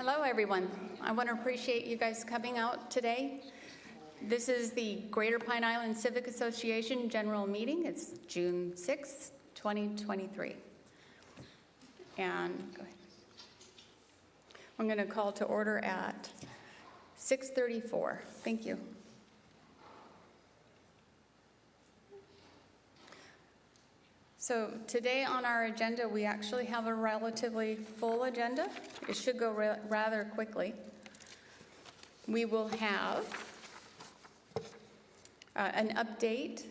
Hello, everyone. I want to appreciate you guys coming out today. This is the Greater Pine Island Civic Association General Meeting. It's June 6, 2023. And go ahead. I'm going to call to order at 6:34. Thank you. So today on our agenda, we actually have a relatively full agenda. It should go rather quickly. We will have an update.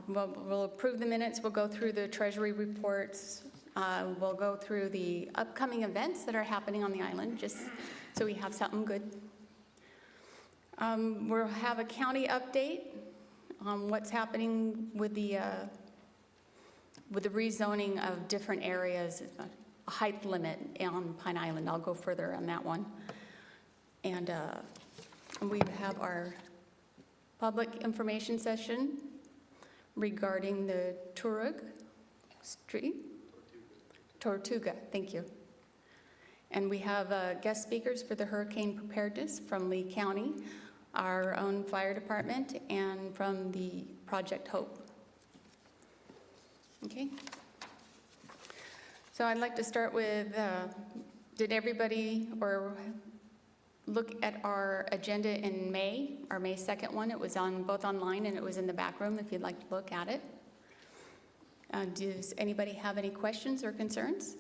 We'll approve the minutes. We'll go through the Treasury reports. We'll go through the upcoming events that are happening on the island, just so we have something good. We'll have a county update on what's happening with the rezoning of different areas, a height limit on Pine Island. I'll go further on that one. And we have our public information session regarding the Tortuga, thank you. And we have guest speakers for the hurricane preparedness from Lee County, our own fire department, and from the Project Hope. Okay. So I'd like to start with, did everybody look at our agenda in May, our May 2nd one? It was on both online and it was in the back room if you'd like to look at it. Does anybody have any questions or concerns?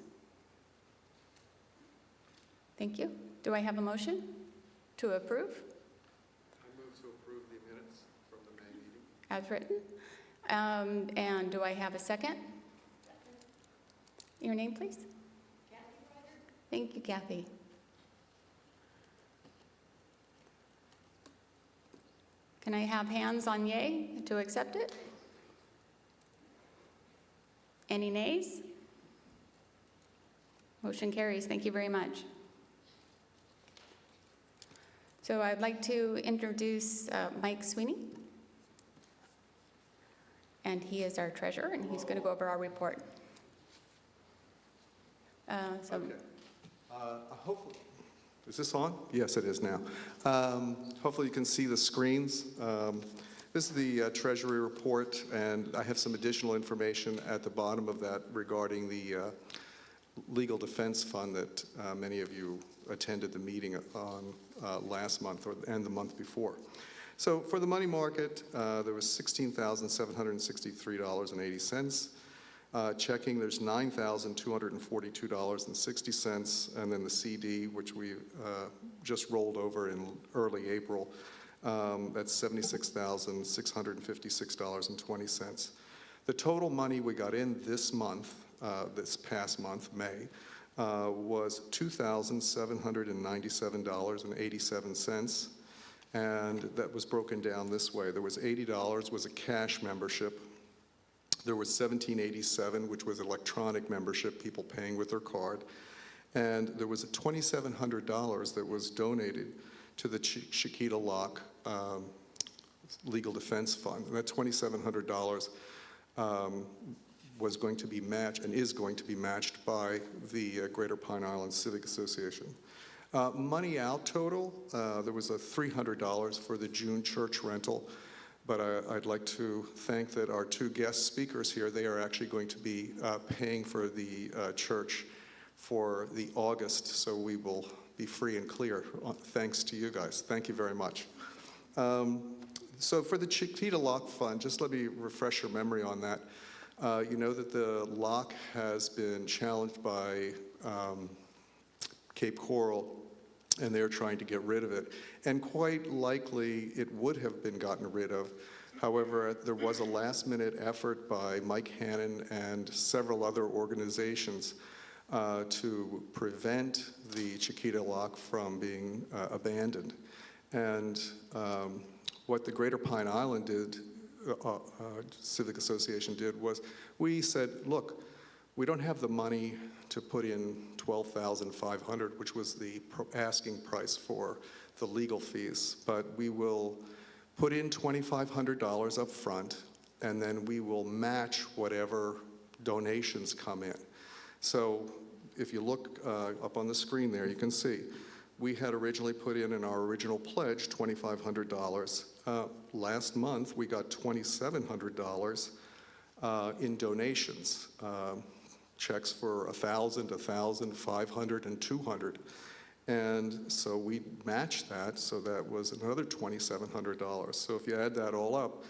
Thank you. Do I have a motion to approve? I move to approve the minutes from the May meeting. As written. And do I have a second? Your name, please? Kathy Ryder. Thank you, Kathy. Can I have hands on yay to accept it? Any nays? Motion carries. Thank you very much. So I'd like to introduce Mike Sweeney. And he is our treasurer, and he's going to go over our report. Okay. Hopefully, is this on? Yes, it is now. Hopefully you can see the screens. This is the Treasury report, and I have some additional information at the bottom of that regarding the legal defense fund that many of you attended the meeting on last month and the month before. So for the money market, there was $16,763.80. Checking, there's $9,242.60. And then the CD, which we just rolled over in early April, that's $76,656.20. The total money we got in this month, this past month, May, was $2,797.87. And that was broken down this way. There was $80 was a cash membership. There was $17.87, which was electronic membership, people paying with their card. And there was a $2,700 that was donated to the Chiquita Lock Legal Defense Fund. And that $2,700 was going to be matched and is going to be matched by the Greater Pine Island Civic Association. Money out total, there was a $300 for the June church rental, but I'd like to thank that our two guest speakers here, they are actually going to be paying for the church for the August, so we will be free and clear, thanks to you guys. Thank you very much. So for the Chiquita Lock Fund, just let me refresh your memory on that. You know that the lock has been challenged by Cape Coral, and they're trying to get rid of it. And quite likely, it would have been gotten rid of. However, there was a last-minute effort by Mike Hannon and several other organizations to prevent the Chiquita Lock from being abandoned. And what the Greater Pine Island Civic Association did was, we said, look, we don't have the money to put in $12,500, which was the asking price for the legal fees, but we will put in $2,500 up front, and then we will match whatever donations come in. So if you look up on the screen there, you can see we had originally put in our original pledge $2,500. Last month, we got $2,700 in donations, checks for 1,000, 500, and 200. And so we matched that, so that was another $2,700. So if you add that all up,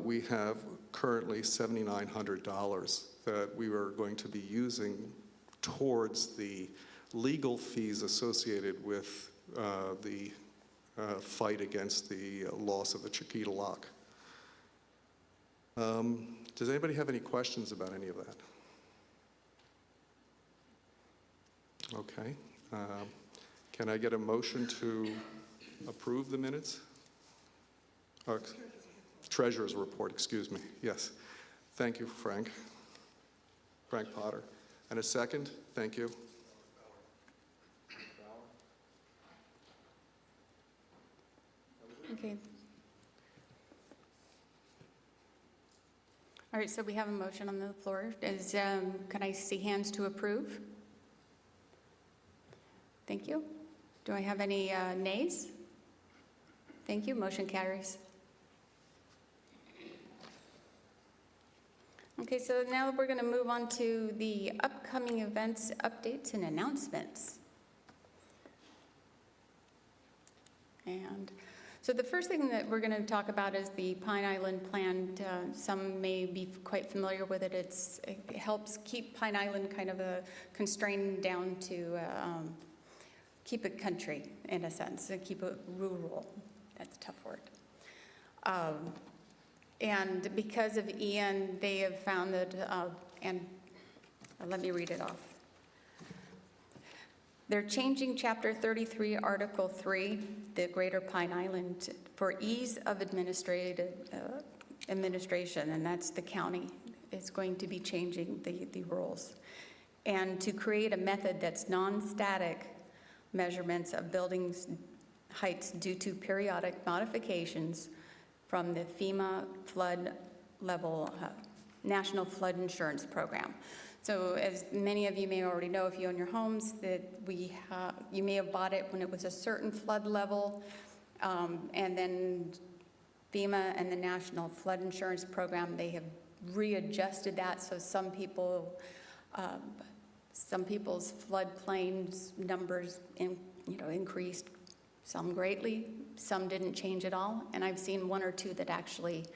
we have currently $7,900 that we are going to be using towards the legal fees associated with the fight against the loss of the Chiquita Lock. Does anybody have any questions about any of that? Okay. Can I get a motion to approve the minutes? Treasurer's report, excuse me. Yes. Thank you, Frank. Frank Potter. And a second? Thank you. Okay. All right, so we have a motion on the floor. Can I see hands to approve? Thank you. Do I have any nays? Thank you. Motion carries. Okay, so now we're going to move on to the upcoming events, updates, and announcements. And so the first thing that we're going to talk about is the Pine Island Plan. Some may be quite familiar with it. It helps keep Pine Island kind of constrained down to keep it country, in a sense, and keep it rural. That's a tough word. And because of Ian, they have found that, and let me read it off. They're changing Chapter 33, Article 3, the Greater Pine Island, for ease of administration, and that's the county. It's going to be changing the rules. And to create a method that's non-static measurements of buildings' heights due to periodic modifications from the FEMA flood level National Flood Insurance Program. So as many of you may already know, if you own your homes, that you may have bought it when it was a certain flood level, and then FEMA and the National Flood Insurance Program, they have readjusted that. So some people's floodplains numbers increased, some greatly, some didn't change at all, and I've seen one or two that actually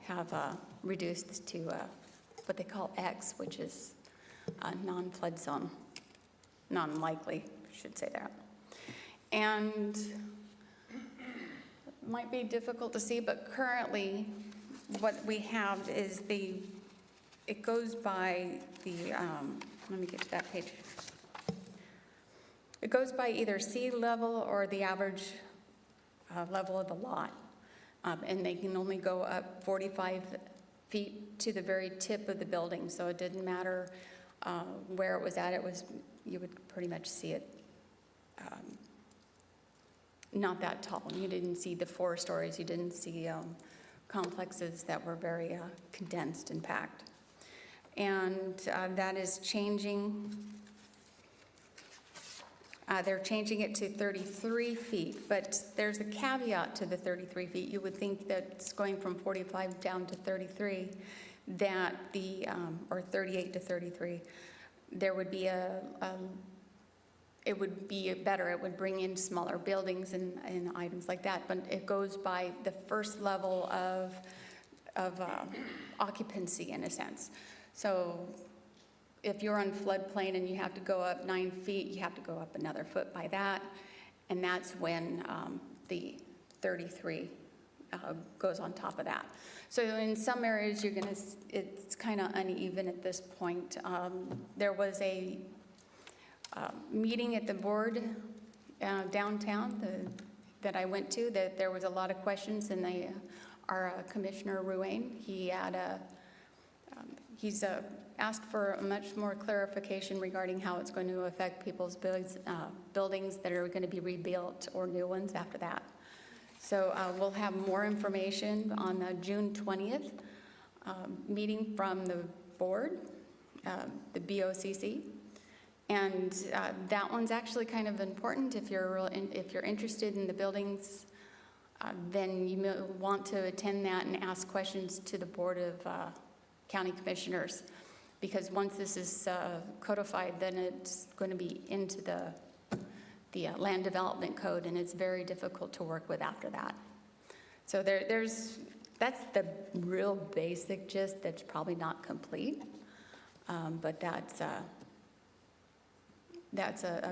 have reduced to what they call X, which is a non-flood zone, non-likely, I should say that. And it might be difficult to see, but currently what we have is it goes by the, let me get to that page. It goes by either sea level or the average level of the lot. And they can only go up 45 feet to the very tip of the building. So it didn't matter where it was at. You would pretty much see it not that tall. You didn't see the 4 stories. You didn't see complexes that were very condensed and packed. And that is changing. They're changing it to 33 feet, but there's a caveat to the 33 feet. You would think that it's going from 45 down to 33, that or 38 to 33, there would be it would be better. It would bring in smaller buildings and items like that, but it goes by the first level of occupancy, in a sense. So if you're on floodplain and you have to go up 9 feet, you have to go up another foot by that, and that's when the 33 goes on top of that. So in some areas, it's kind of uneven at this point. There was a meeting at the board downtown that I went to, that there was a lot of questions, and our Commissioner Ruane, he's asked for much more clarification regarding how it's going to affect people's buildings that are going to be rebuilt or new ones after that. So we'll have more information on the June 20th meeting from the board, the BOCC, And that one's actually kind of important if you're interested in the buildings. Then you may want to attend that and ask questions to the Board of County Commissioners, because once this is codified, then it's going to be into the Land Development Code, and it's very difficult to work with after that. So that's the real basic gist. That's probably not complete, but that's a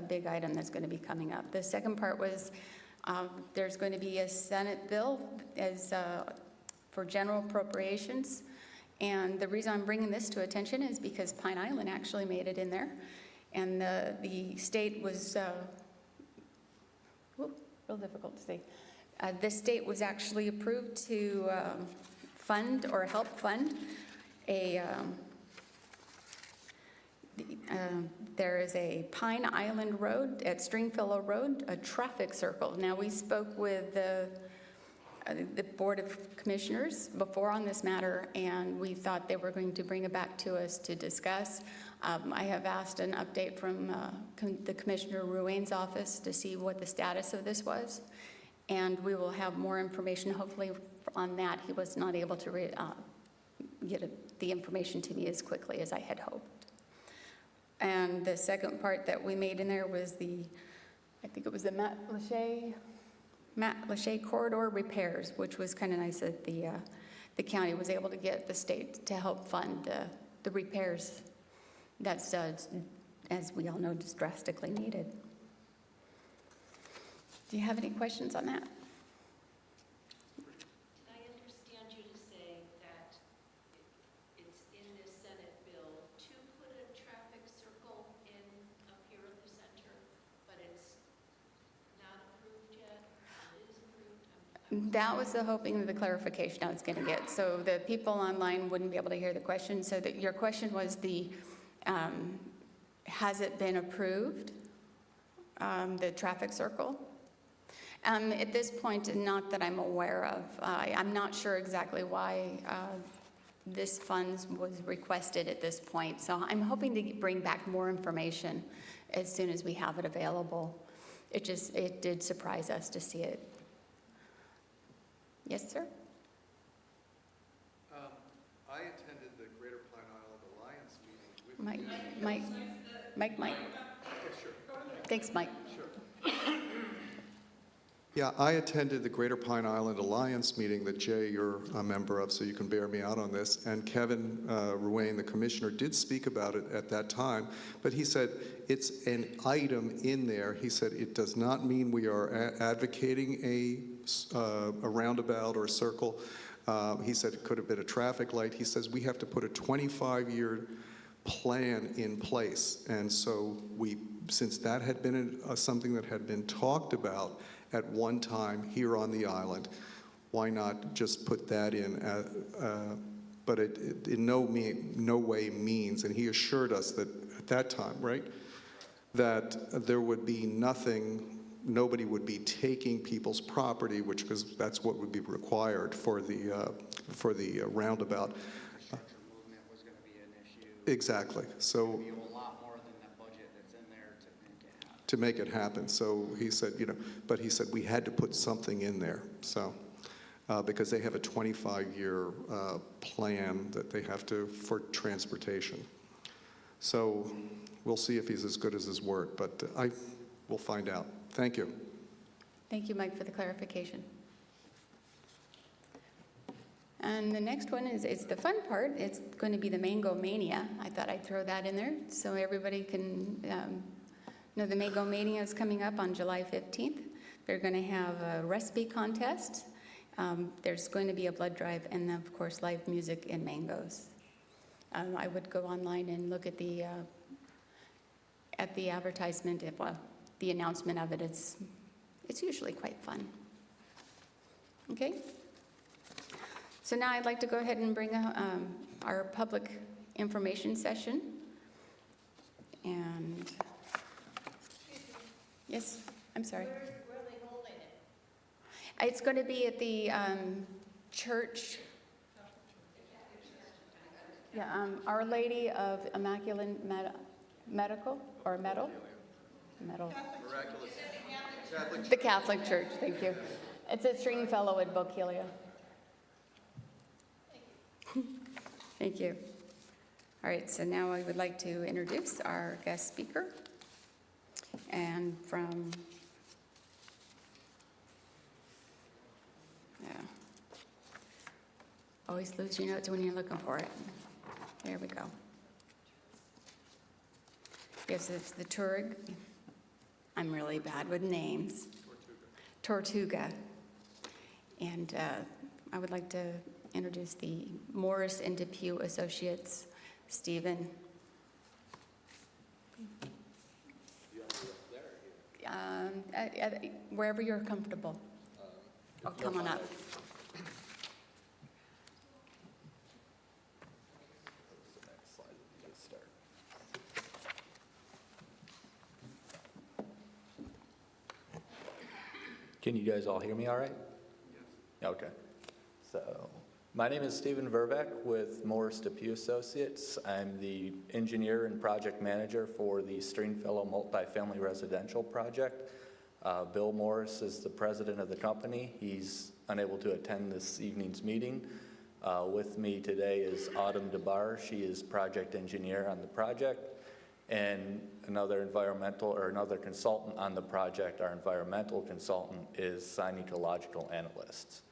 big item that's going to be coming up. The second part was there's going to be a Senate bill for general appropriations. And the reason I'm bringing this to attention is because Pine Island actually made it in there. And the state was, real difficult to say. The state was actually approved to fund or help fund there is a Pine Island Road at Stringfellow Road, a traffic circle. Now, we spoke with the Board of Commissioners before on this matter, and we thought they were going to bring it back to us to discuss. I have asked an update from the Commissioner Ruane's office to see what the status of this was, and we will have more information hopefully on that. He was not able to get the information to me as quickly as I had hoped. And the second part that we made in there was I think it was the Matt Lachey corridor repairs, which was kind of nice that the county was able to get the state to help fund the repairs that's, as we all know, just drastically needed. Do you have any questions on that? That was the hoping of the clarification I was going to get. So the people online wouldn't be able to hear the question. So that your question was has it been approved, the traffic circle? At this point, not that I'm aware of. I'm not sure exactly why this funds was requested at this point. So I'm hoping to bring back more information as soon as we have it available. It did surprise us to see it. Yes, sir? I attended the Greater Pine Island Alliance meeting with Mike. Yeah, sure. Thanks, Mike. Sure. Yeah, I attended the Greater Pine Island Alliance meeting that Jay, you're a member of, so you can bear me out on this. And Kevin Ruane, the commissioner, did speak about it at that time, but he said it's an item in there. He said it does not mean we are advocating a roundabout or a circle. He said it could have been a traffic light. He says we have to put a 25-year plan in place. And so since that had been something that had been talked about at one time here on the island, why not just put that in? But it in no way means, and he assured us that at that time, right, that there would be nobody would be taking people's property, because that's what would be required for the roundabout. Movement was going to be an issue. Exactly. So Be a lot more than the budget that's in there to to make it happen. So he said, but he said we had to put something in there. So because they have a 25-year plan that they have to for transportation. So we'll see if he's as good as his word, but we'll find out. Thank you. Thank you, Mike, for the clarification. And the next one it's the fun part. It's going to be the Mango Mania. I thought I'd throw that in there so everybody can know the Mango Mania is coming up on July 15th. They're going to have a recipe contest. There's going to be a blood drive and, of course, live music and mangoes. I would go online and look at the advertisement, the announcement of it. It's usually quite fun. Okay? So now I'd like to go ahead and bring our public information session. And, yes, I'm sorry. Where are they holding it? It's going to be at the church. Yeah, Our Lady of Immaculate medical or metal? Metal. The Catholic Church, thank you. It's a Stringfellow at Bokeelia. Thank you. All right, so now I would like to introduce our guest speaker. And from, always lose your notes when you're looking for it. There we go. Yes, it's the Tuareg. I'm really bad with names. Tortuga. And I would like to introduce the Morris and Depew Associates, Stephen. Wherever you're comfortable. Oh, come on up. Can you guys all hear me all right? Yes. Okay. So, my name is Stephen Verbeck with Morris Depew Associates. I'm the engineer and project manager for the Stringfellow Multifamily Residential Project. Bill Morris is the president of the company. He's unable to attend this evening's meeting. With me today is Autumn DeBar. She is project engineer on the project. And another consultant on the project, our environmental consultant, is Sine Ecological Analysts.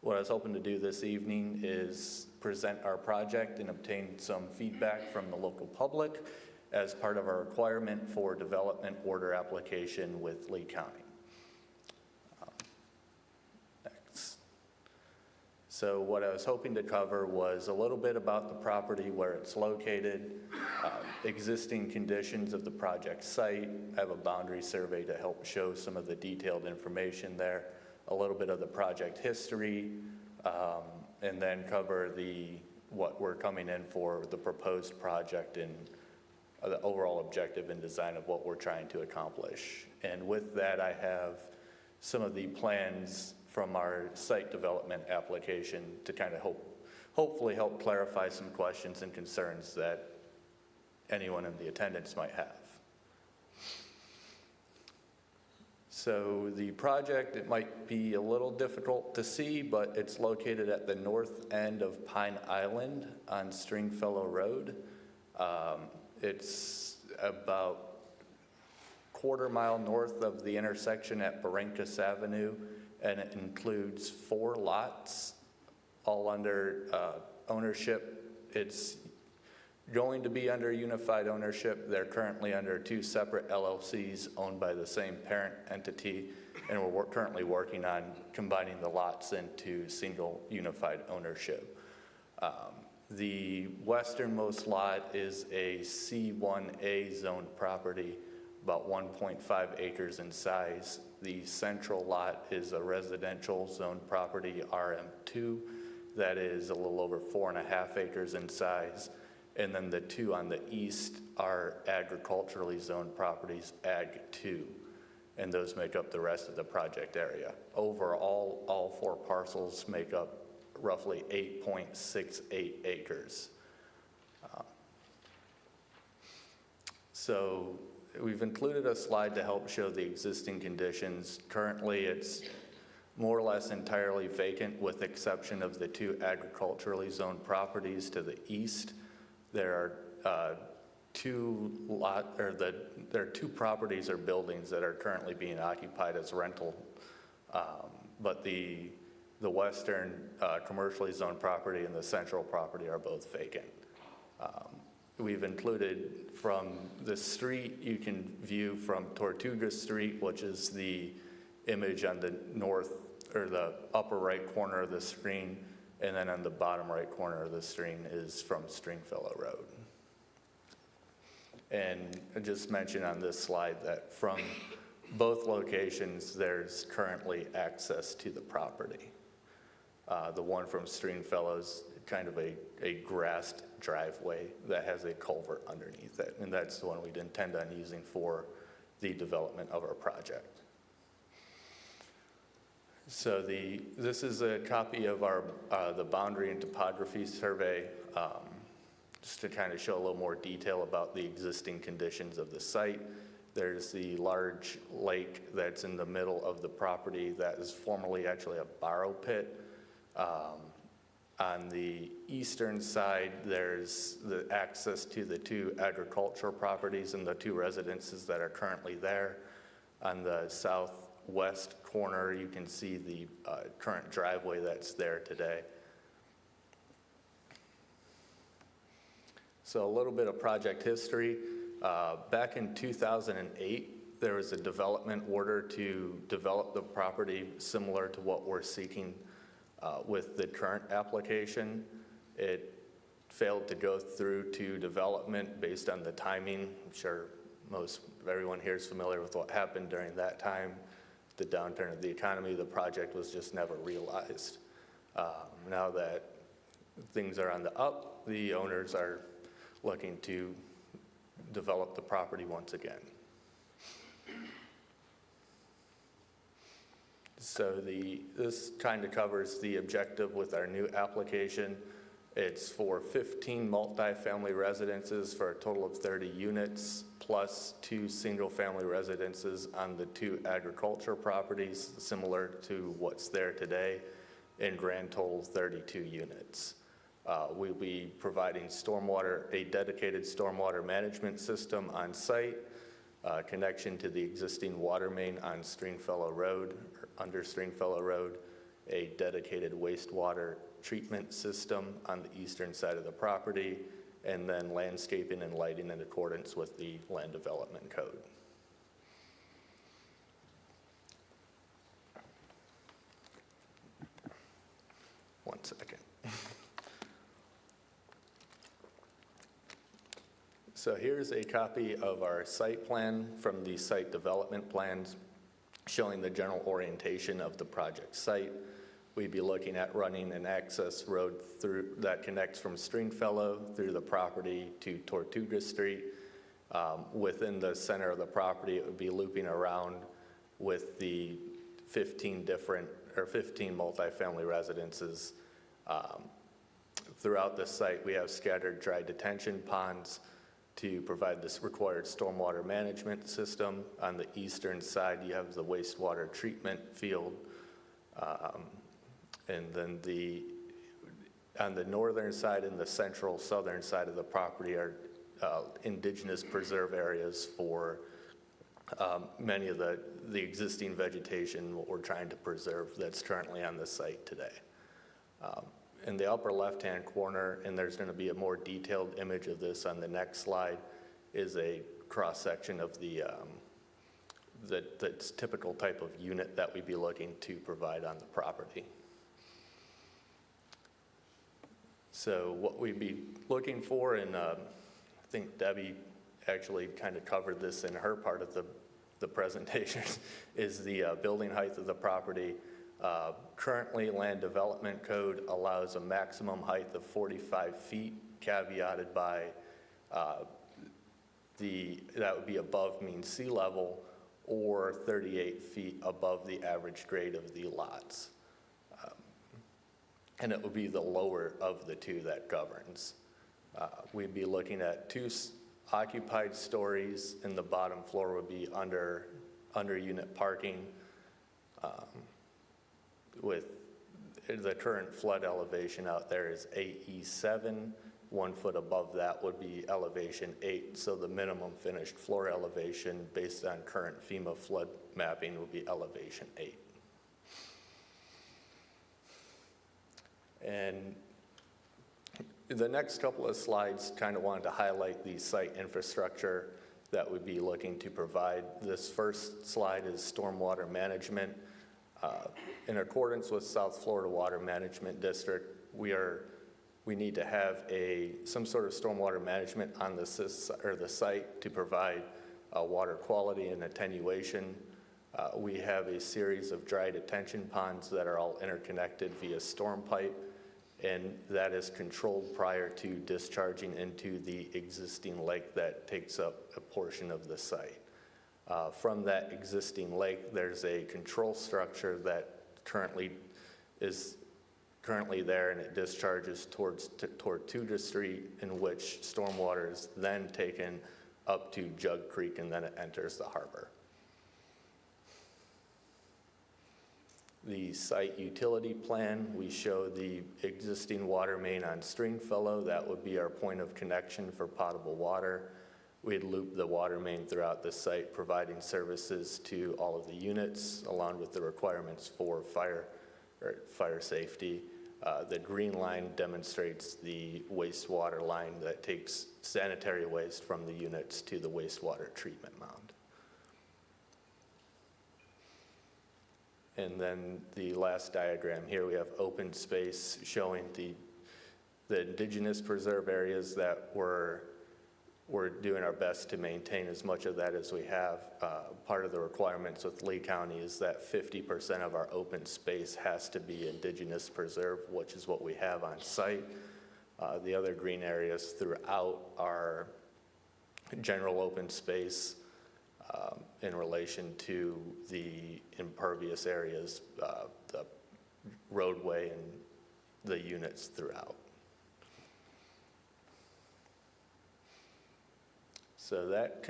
What I was hoping to do this evening is present our project and obtain some feedback from the local public as part of our requirement for development order application with Lee County. Next. So what I was hoping to cover was a little bit about the property, where it's located, existing conditions of the project site. I have a boundary survey to help show some of the detailed information there, a little bit of the project history, and then cover what we're coming in for, the proposed project, and the overall objective and design of what we're trying to accomplish. And with that, I have some of the plans from our site development application to kind of hopefully help clarify some questions and concerns that anyone in the attendance might have. So the project, it might be a little difficult to see, but it's located at the north end of Pine Island on Stringfellow Road. It's about a quarter-mile north of the intersection at Barrancas Avenue, and it includes 4 lots, all under ownership. It's going to be under unified ownership. They're currently under 2 separate LLCs owned by the same parent entity, and we're currently working on combining the lots into single unified ownership. The westernmost lot is a C1A zoned property, about 1.5 acres in size. The central lot is a residential zoned property, RM2, that is a little over 4.5 acres in size. And then the 2 on the east are agriculturally zoned properties, Ag2, and those make up the rest of the project area. Overall, all 4 parcels make up roughly 8.68 acres. So we've included a slide to help show the existing conditions. Currently, it's more or less entirely vacant with exception of the 2 agriculturally zoned properties to the east. There are 2 properties or buildings that are currently being occupied as rental, but the western commercially zoned property and the central property are both vacant. We've included from the street, you can view from Tortuga Street, which is the image on the north or the upper right corner of the screen, and then on the bottom right corner of the screen is from Stringfellow Road. And I just mentioned on this slide that from both locations, there's currently access to the property. The one from Stringfellow's kind of a grassed driveway that has a culvert underneath it, and that's the one we'd intend on using for the development of our project. So this is a copy of our the boundary and topography survey. just to kind of show a little more detail about the existing conditions of the site. There's the large lake that's in the middle of the property that is formerly actually a borrow pit. On the eastern side, there's the access to the two agricultural properties and the two residences that are currently there. On the southwest corner, you can see the current driveway that's there today. So a little bit of project history. Back in 2008, there was a development order to develop the property similar to what we're seeking with the current application. It failed to go through to development based on the timing. I'm sure everyone here is familiar with what happened during that time. The downturn of the economy, the project was just never realized. Now that things are on the up, the owners are looking to develop the property once again. So this kind of covers the objective with our new application. It's for 15 multifamily residences for a total of 30 units, plus 2 single-family residences on the 2 agriculture properties, similar to what's there today, in grand total 32 units. We'll be providing a dedicated stormwater management system on site, connection to the existing water main on Stringfellow Road, or under Stringfellow Road, a dedicated wastewater treatment system on the eastern side of the property, and then landscaping and lighting in accordance with the land development code. One second. So here's a copy of our site plan from the site development plans showing the general orientation of the project site. We'd be looking at running an access road through that connects from Stringfellow through the property to Tortuga Street. Within the center of the property, it would be looping around with the 15 multifamily residences. Throughout the site, we have scattered dry detention ponds to provide this required stormwater management system. On the eastern side, you have the wastewater treatment field. And then on the northern side and the central southern side of the property are indigenous preserve areas for many of the existing vegetation, what we're trying to preserve that's currently on the site today. In the upper left-hand corner, and there's going to be a more detailed image of this on the next slide, is a cross-section of the typical type of unit that we'd be looking to provide on the property. So what we'd be looking for, and I think Debbie actually kind of covered this in her part of the presentation, is the building height of the property. Currently, land development code allows a maximum height of 45 feet, caveated by that would be above mean sea level, or 38 feet above the average grade of the lots. And it would be the lower of the two that governs. We'd be looking at 2 occupied stories, and the bottom floor would be under unit parking. With the current flood elevation out there is 8E7. 1 foot above that would be elevation 8. So the minimum finished floor elevation based on current FEMA flood mapping would be elevation 8. And the next couple of slides kind of wanted to highlight the site infrastructure that we'd be looking to provide. This first slide is stormwater management. In accordance with South Florida Water Management District, we need to have some sort of stormwater management on the site to provide water quality and attenuation. We have a series of dry detention ponds that are all interconnected via storm pipe, and that is controlled prior to discharging into the existing lake that takes up a portion of the site. From that existing lake, there's a control structure that currently currently there, and it discharges towards Tortuga Street, in which stormwater is then taken up to Jug Creek, and then it enters the harbor. The site utility plan, we show the existing water main on Stringfellow. That would be our point of connection for potable water. We'd loop the water main throughout the site, providing services to all of the units, along with the requirements for fire safety. The green line demonstrates the wastewater line that takes sanitary waste from the units to the wastewater treatment mound. And then the last diagram here, we have open space showing the indigenous preserve areas that we're doing our best to maintain as much of that as we have. Part of the requirements with Lee County is that 50% of our open space has to be indigenous preserve, which is what we have on site. The other green areas throughout our general open space in relation to the impervious areas, the roadway and the units throughout. So that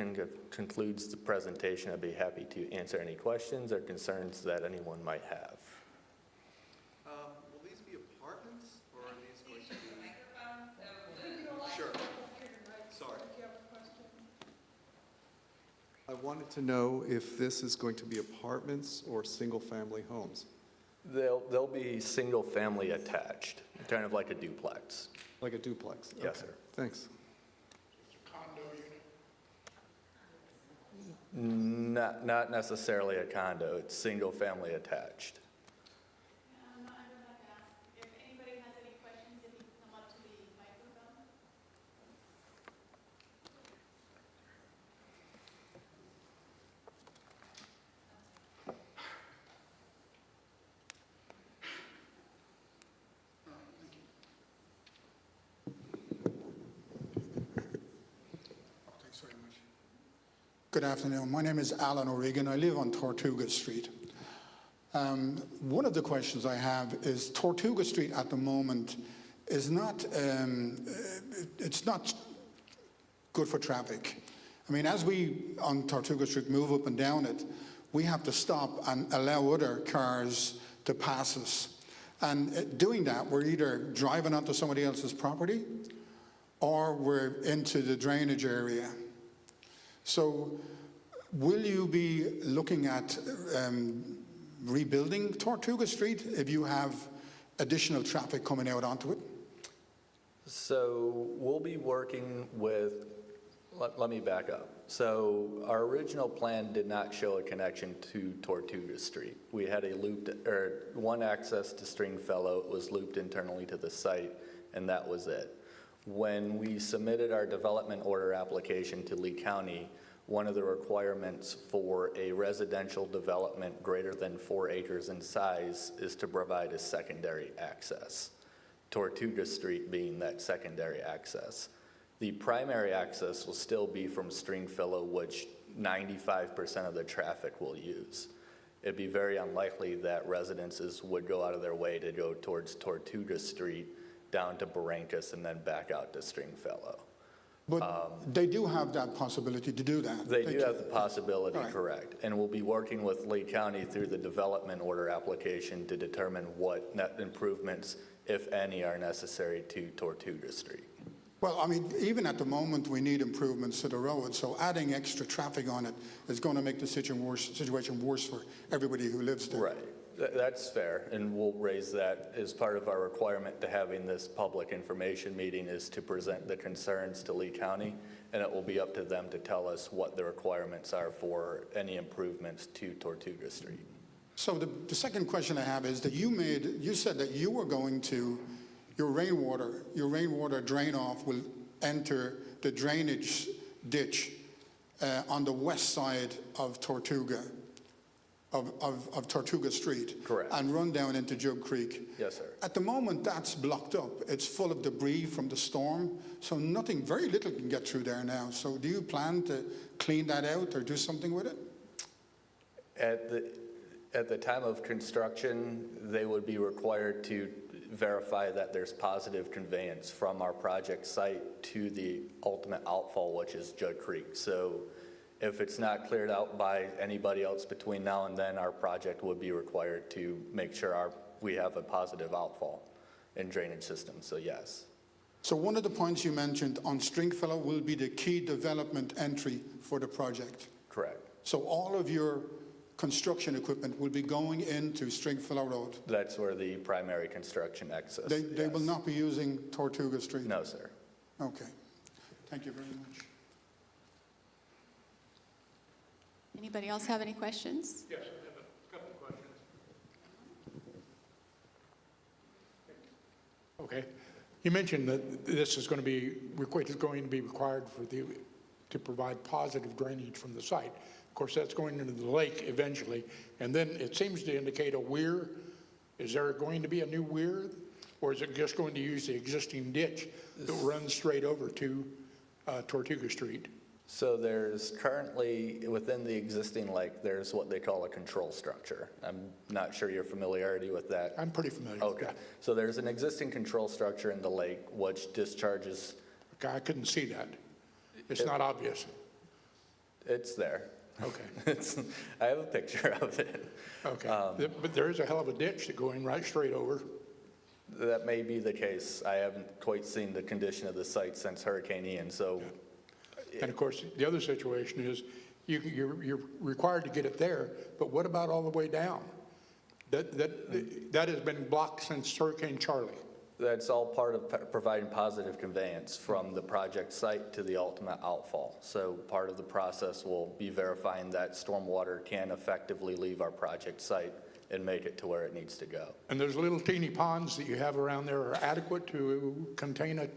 concludes the presentation. I'd be happy to answer any questions or concerns that anyone might have. Will these be apartments, or are these going to be? Sure. Sorry. I wanted to know if this is going to be apartments or single-family homes. They'll be single-family attached, kind of like a duplex. Like a duplex? Yes, Okay. sir. Thanks. Not necessarily a condo, it's single-family attached. I would like to ask if anybody has any questions, if you can come up to the microphone. Thanks very much. Good afternoon. My name is Alan O'Regan. I live on Tortuga Street. One of the questions I have is Tortuga Street at the moment is not, it's not good for traffic. I mean, as we on Tortuga Street move up and down it, we have to stop and allow other cars to pass us. And doing that, we're either driving onto somebody else's property or we're into the drainage area. So will you be looking at rebuilding Tortuga Street if you have additional traffic coming out onto it? So we'll be working with, let me back up. So our original plan did not show a connection to Tortuga Street. We had a looped, or one access to Stringfellow. It was looped internally to the site, and that was it. When we submitted our development order application to Lee County, one of the requirements for a residential development greater than 4 acres in size is to provide a secondary access, Tortuga Street being that secondary access. The primary access will still be from Stringfellow, which 95% of the traffic will use. It'd be very unlikely that residences would go out of their way to go towards Tortuga Street down to Barrancas and then back out to Stringfellow. But they do have that possibility to do that. They do have the possibility, Right. correct. And we'll be working with Lee County through the development order application to determine what net improvements, if any, are necessary to Tortuga Street. Well, I mean, even at the moment, we need improvements to the road, so adding extra traffic on it is going to make the situation worse for everybody who lives there. Right. That's fair, and we'll raise that as part of our requirement to having this public information meeting is to present the concerns to Lee County, and it will be up to them to tell us what the requirements are for any improvements to Tortuga Street. So the second question I have is that you said that you were going to, your rainwater drain off will enter the drainage ditch on the west side of Tortuga. Of Tortuga Street. Correct. And run down into Jug Creek. Yes, sir. At the moment, that's blocked up. It's full of debris from the storm, so nothing, very little can get through there now. So do you plan to clean that out or do something with it? At the time of construction, they would be required to verify that there's positive conveyance from our project site to the ultimate outfall, which is Jug Creek. So if it's not cleared out by anybody else between now and then, our project would be required to make sure we have a positive outfall and drainage system, so yes. So one of the points you mentioned on Stringfellow will be the key development entry for the project. Correct. So all of your construction equipment will be going into Stringfellow Road. That's where the primary construction access. They will yes. not be using Tortuga Street? No, sir. Okay. Thank you very much. Anybody else have any questions? Yes, I have a couple of questions. Okay. You mentioned that this is going to be required to provide positive drainage from the site. Of course, that's going into the lake eventually, and then it seems to indicate a weir. Is there going to be a new weir, or is it just going to use the existing ditch that runs straight over to Tortuga Street? So there's currently, within the existing lake, there's what they call a control structure. I'm not sure your familiarity with that. I'm pretty familiar with Okay. that. So there's an existing control structure in the lake which discharges, Okay, I couldn't see that. It's not obvious. it's there. Okay, I have a picture of it. okay. But there is a hell of a ditch going right straight over. That may be the case. I haven't quite seen the condition of the site since Hurricane Ian, so And of course, the other situation is you're required to get it there, but what about all the way down? That has been blocked since Hurricane Charlie. that's all part of providing positive conveyance from the project site to the ultimate outfall. So part of the process will be verifying that stormwater can effectively leave our project site and make it to where it needs to go. And those little teeny ponds that you have around there are adequate to contain a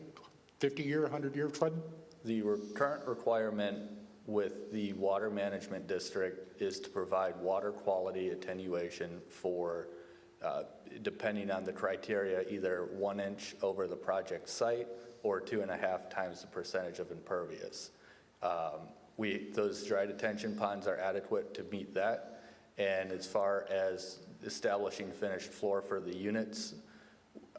50-year, 100-year flood? The current requirement with the water management district is to provide water quality attenuation for, depending on the criteria, either 1 inch over the project site or 2.5 times the percentage of impervious. Those dry detention ponds are adequate to meet that. And as far as establishing finished floor for the units,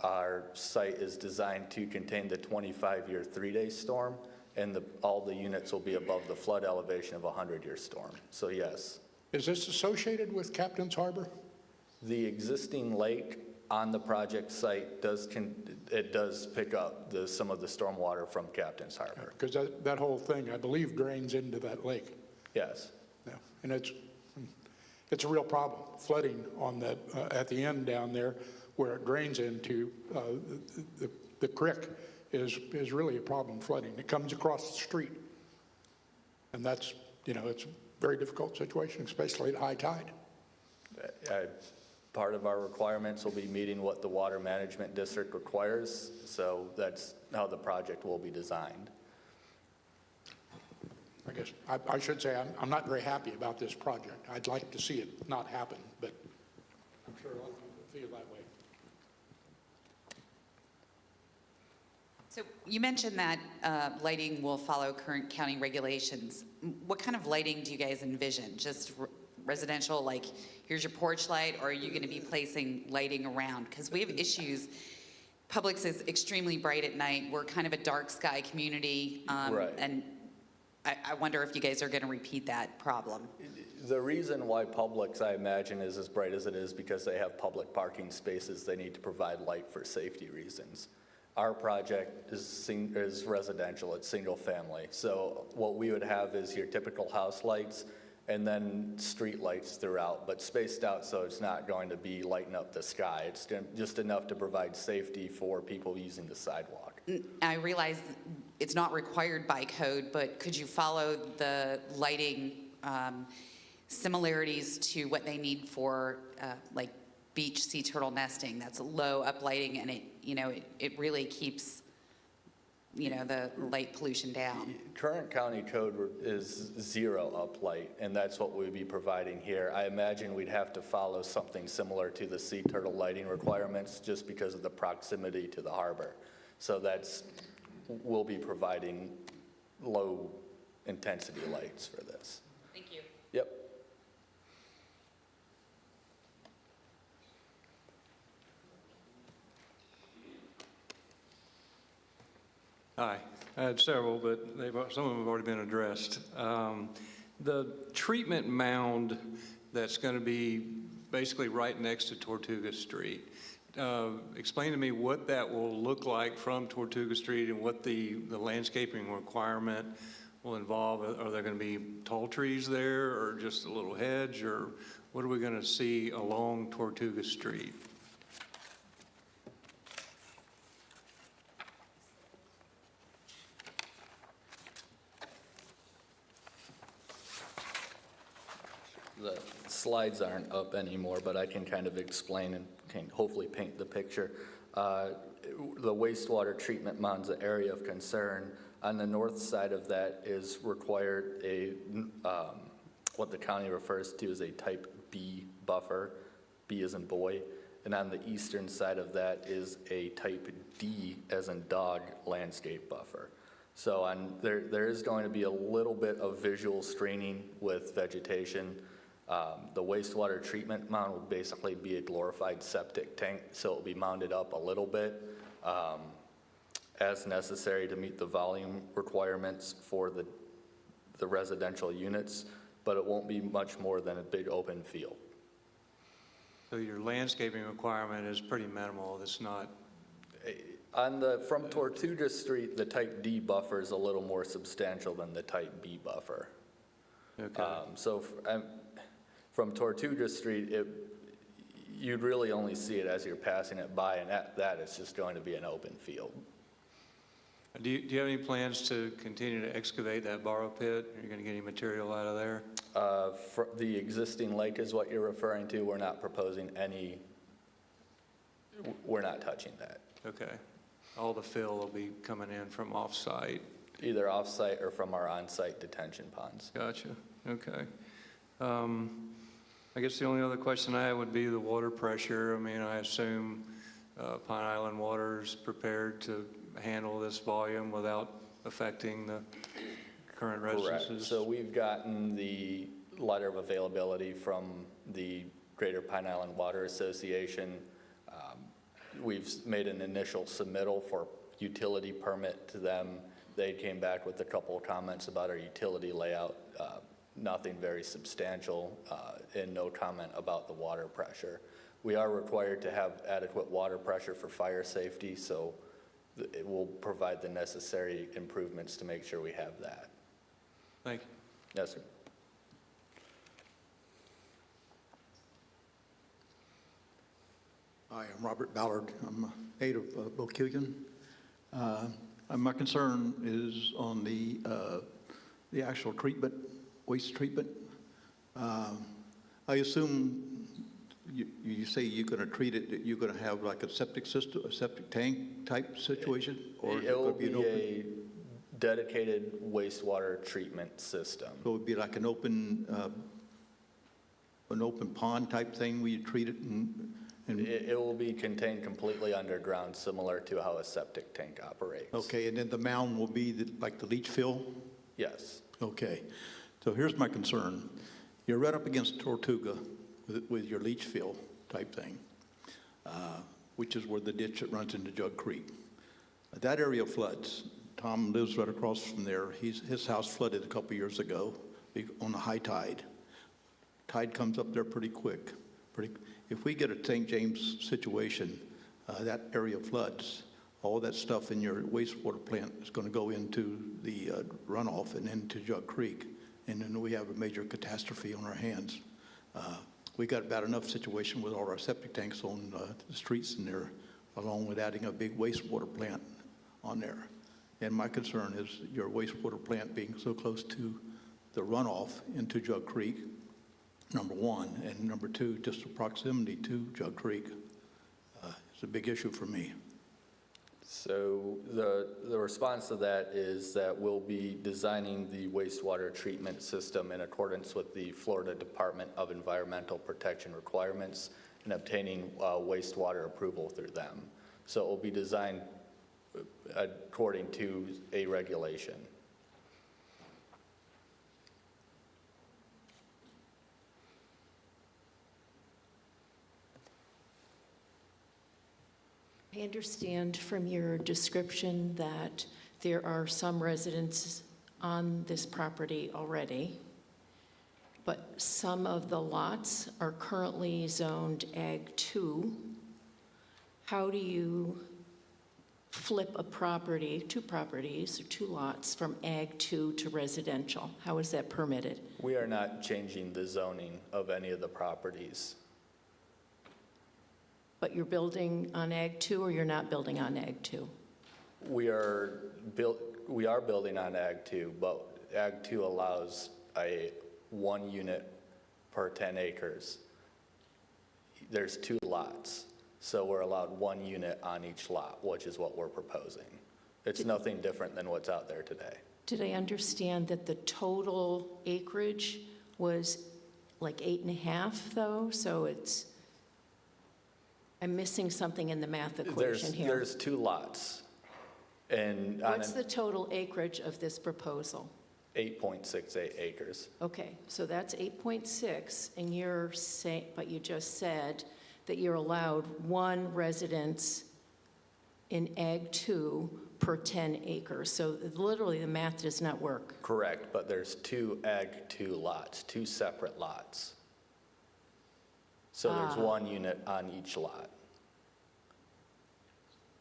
our site is designed to contain the 25-year 3-day storm, and all the units will be above the flood elevation of a 100-year storm. So yes. Is this associated with Captain's Harbor? The existing lake on the project site does pick up some of the stormwater from Captain's Harbor. Because that whole thing, I believe, drains into that lake. Yes. Yeah, and it's a real problem, flooding on that, at the end down there where it drains into the creek is really a problem, flooding. It comes across the street. And that's, it's a very difficult situation, especially at high tide. Part of our requirements will be meeting what the water management district requires, so that's how the project will be designed. I guess I should say I'm not very happy about this project. I'd like to see it not happen, but I'm sure a lot of people feel that way. So you mentioned that lighting will follow current county regulations. What kind of lighting do you guys envision? Just residential, like here's your porch light, or are you going to be placing lighting around? Because we have issues. Publix is extremely bright at night. We're kind of a dark sky community. Right. And I wonder if you guys are going to repeat that problem. The reason why Publix, I imagine, is as bright as it is because they have public parking spaces they need to provide light for safety reasons. Our project is residential, it's single family. So what we would have is your typical house lights and then street lights throughout, but spaced out so it's not going to be lighting up the sky. It's just enough to provide safety for people using the sidewalk. I realize it's not required by code, but could you follow the lighting similarities to what they need for like beach sea turtle nesting? That's low uplighting, and it really keeps the light pollution down. Current county code is 0 uplight, and that's what we'd be providing here. I imagine we'd have to follow something similar to the sea turtle lighting requirements just because of the proximity to the harbor. So we'll be providing low intensity lights for this. Thank you. Yep. Hi. I had several, but some of them have already been addressed. The treatment mound that's going to be basically right next to Tortuga Street, explain to me what that will look like from Tortuga Street and what the landscaping requirement will involve. Are there going to be tall trees there or just a little hedge, or what are we going to see along Tortuga Street? The slides aren't up anymore, but I can kind of explain and can hopefully paint the picture. The wastewater treatment mound's an area of concern. On the north side of that is required what the county refers to as a type B buffer, B as in boy. And on the eastern side of that is a type D as in dog landscape buffer. So there is going to be a little bit of visual screening with vegetation. The wastewater treatment mound will basically be a glorified septic tank, so it'll be mounted up a little bit as necessary to meet the volume requirements for the residential units, but it won't be much more than a big open field. So your landscaping requirement is pretty minimal. It's not. From Tortuga Street, the type D buffer is a little more substantial than the type B buffer. Okay. From Tortuga Street, you'd really only see it as you're passing it by, and at that, it's just going to be an open field. Do you have any plans to continue to excavate that borrow pit? Are you going to get any material out of there? For the existing lake is what you're referring to. We're not proposing any, we're not touching that. Okay. All the fill will be coming in from off-site. Either off-site or from our on-site detention ponds. Gotcha. Okay. I guess the only other question I have would be the water pressure. I mean, I assume Pine Island Water is prepared to handle this volume without affecting the current residences? Correct. So we've gotten the letter of availability from the Greater Pine Island Water Association. We've made an initial submittal for utility permit to them. They came back with a couple of comments about our utility layout. Nothing very substantial, and no comment about the water pressure. We are required to have adequate water pressure for fire safety, so it will provide the necessary improvements to make sure we have that. Thank you. Yes, sir. Hi, I'm Robert Ballard. I'm a native of Bokegan. My concern is on the actual treatment, waste treatment. I assume you say you're going to treat it, you're going to have like a septic system, a septic tank type situation? Or is It will going to be an open, a dedicated wastewater treatment system. so it would be like an open pond type thing where you treat it and It will be contained completely underground, similar to how a septic tank operates. okay, and then the mound will be like the leach field? Yes. Okay, so here's my concern. You're right up against Tortuga with your leach field type thing, which is where the ditch that runs into Jug Creek. That area floods. Tom lives right across from there. His house flooded a couple years ago on a high tide. Tide comes up there pretty quick. If we get a St. James situation, that area floods. All that stuff in your wastewater plant is going to go into the runoff and into Jug Creek, and then we have a major catastrophe on our hands. We got about enough situation with all our septic tanks on the streets in there, along with adding a big wastewater plant on there. And my concern is your wastewater plant being so close to the runoff into Jug Creek, number one, and number two, just the proximity to Jug Creek. It's a big issue for me. So the response to that is that we'll be designing the wastewater treatment system in accordance with the Florida Department of Environmental Protection requirements and obtaining wastewater approval through them. So it will be designed according to a regulation. I understand from your description that there are some residents on this property already, but some of the lots are currently zoned Ag 2. How do you flip a property, two properties or two lots from Ag 2 to residential? How is that permitted? We are not changing the zoning of any of the properties. But you're building on Ag 2 or you're not building on Ag 2? We are building on Ag 2, but Ag 2 allows a 1 unit per 10 acres. There's 2 lots, so we're allowed 1 unit on each lot, which is what we're proposing. It's nothing different than what's out there today. Did I understand that the total acreage was like 8.5 though? So it's, I'm missing something in the math equation here. There's 2 lots, and on What's the total acreage of this proposal? 8.68 acres. Okay, so that's 8.6, and you're saying, but you just said that you're allowed 1 residence in Ag 2 per 10 acres. So literally, the math does not work. Correct, but there's 2 Ag 2 lots, 2 separate lots. So there's 1 unit on each lot.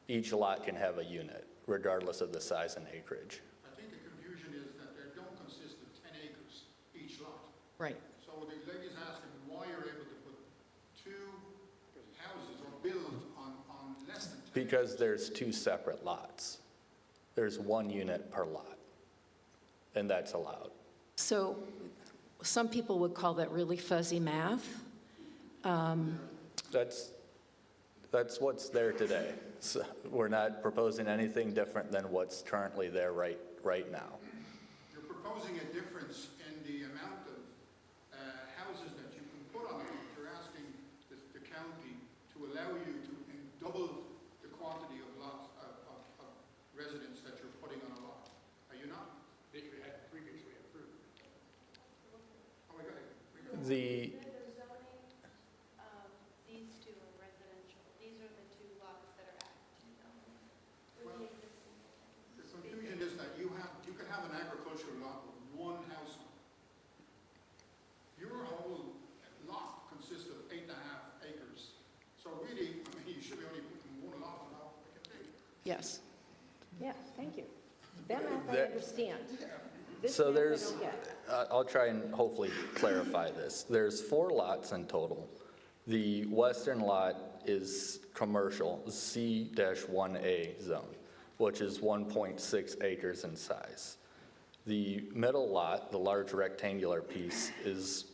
Each lot can have a unit, regardless of the size and acreage. I think the confusion is that they don't consist of 10 acres each lot. Right. So the lady's asking why you're able to put 2 houses or build on less than 10. Because there's 2 separate lots. There's 1 unit per lot, and that's allowed. So some people would call that really fuzzy math. That's what's there today. So we're not proposing anything different than what's currently there right now. You're proposing a difference in the amount of houses that you can put on a lot. You're asking the county to allow you to double the quantity of lots of residents that you're putting on a lot. Are you not? That you had previously approved. Oh, we got it. The The zoning of these 2 are residential. These are the 2 lots that are active zoning. With the existing The confusion is that you can have an agricultural lot with 1 house on it. Your whole lot consists of 8.5 acres. So really, I mean, you should be only putting 1 lot on how it can be. Yes. Yeah, thank you. That math I There- understand. This So math I there's, don't get. I'll try and hopefully clarify this. There's 4 lots in total. The western lot is commercial, C-1A zone, which is 1.6 acres in size. The middle lot, the large rectangular piece, is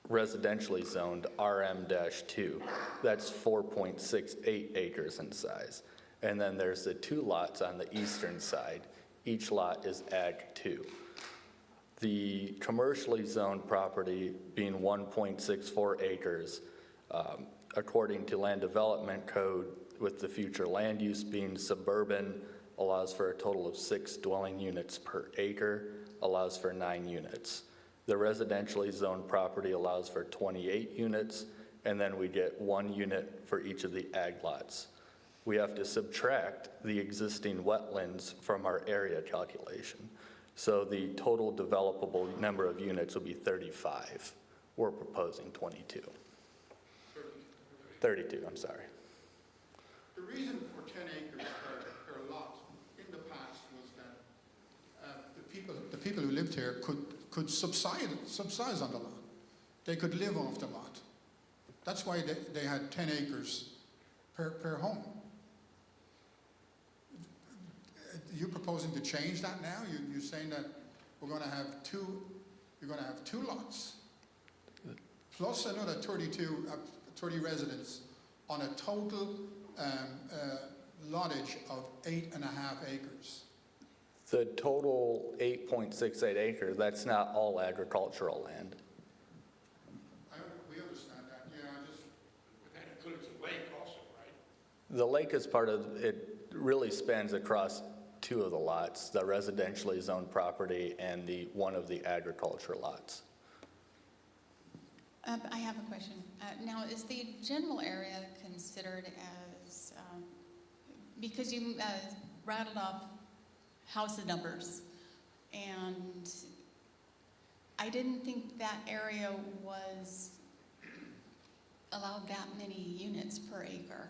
residentially zoned RM-2. That's 4.68 acres in size. And then there's the 2 lots on the eastern side. Each lot is Ag 2. The commercially zoned property being 1.64 acres, according to Land Development Code, with the future land use being suburban, allows for a total of 6 dwelling units per acre, allows for 9 units. The residentially zoned property allows for 28 units, and then we get 1 unit for each of the ag lots. We have to subtract the existing wetlands from our area calculation. So the total developable number of units will be 35. We're proposing 22. 32, I'm sorry. The reason for 10 acres per lot in the past was that the people who lived here could subside on the lot. They could live off the lot. That's why they had 10 acres per home. You're proposing to change that now? You're saying that we're going to have 2. You're going to have 2 lots plus another 30 residents on a total lottage of 8.5 acres. The total 8.68 acres, that's not all agricultural land. We understand that. Yeah, But that includes the lake also, right? The lake is part of, it really spans across 2 of the lots, the residentially zoned property and the one of the agriculture lots. I have a question. Now, is the general area considered as, because you rattled off house numbers. And I didn't think that area was allowed that many units per acre.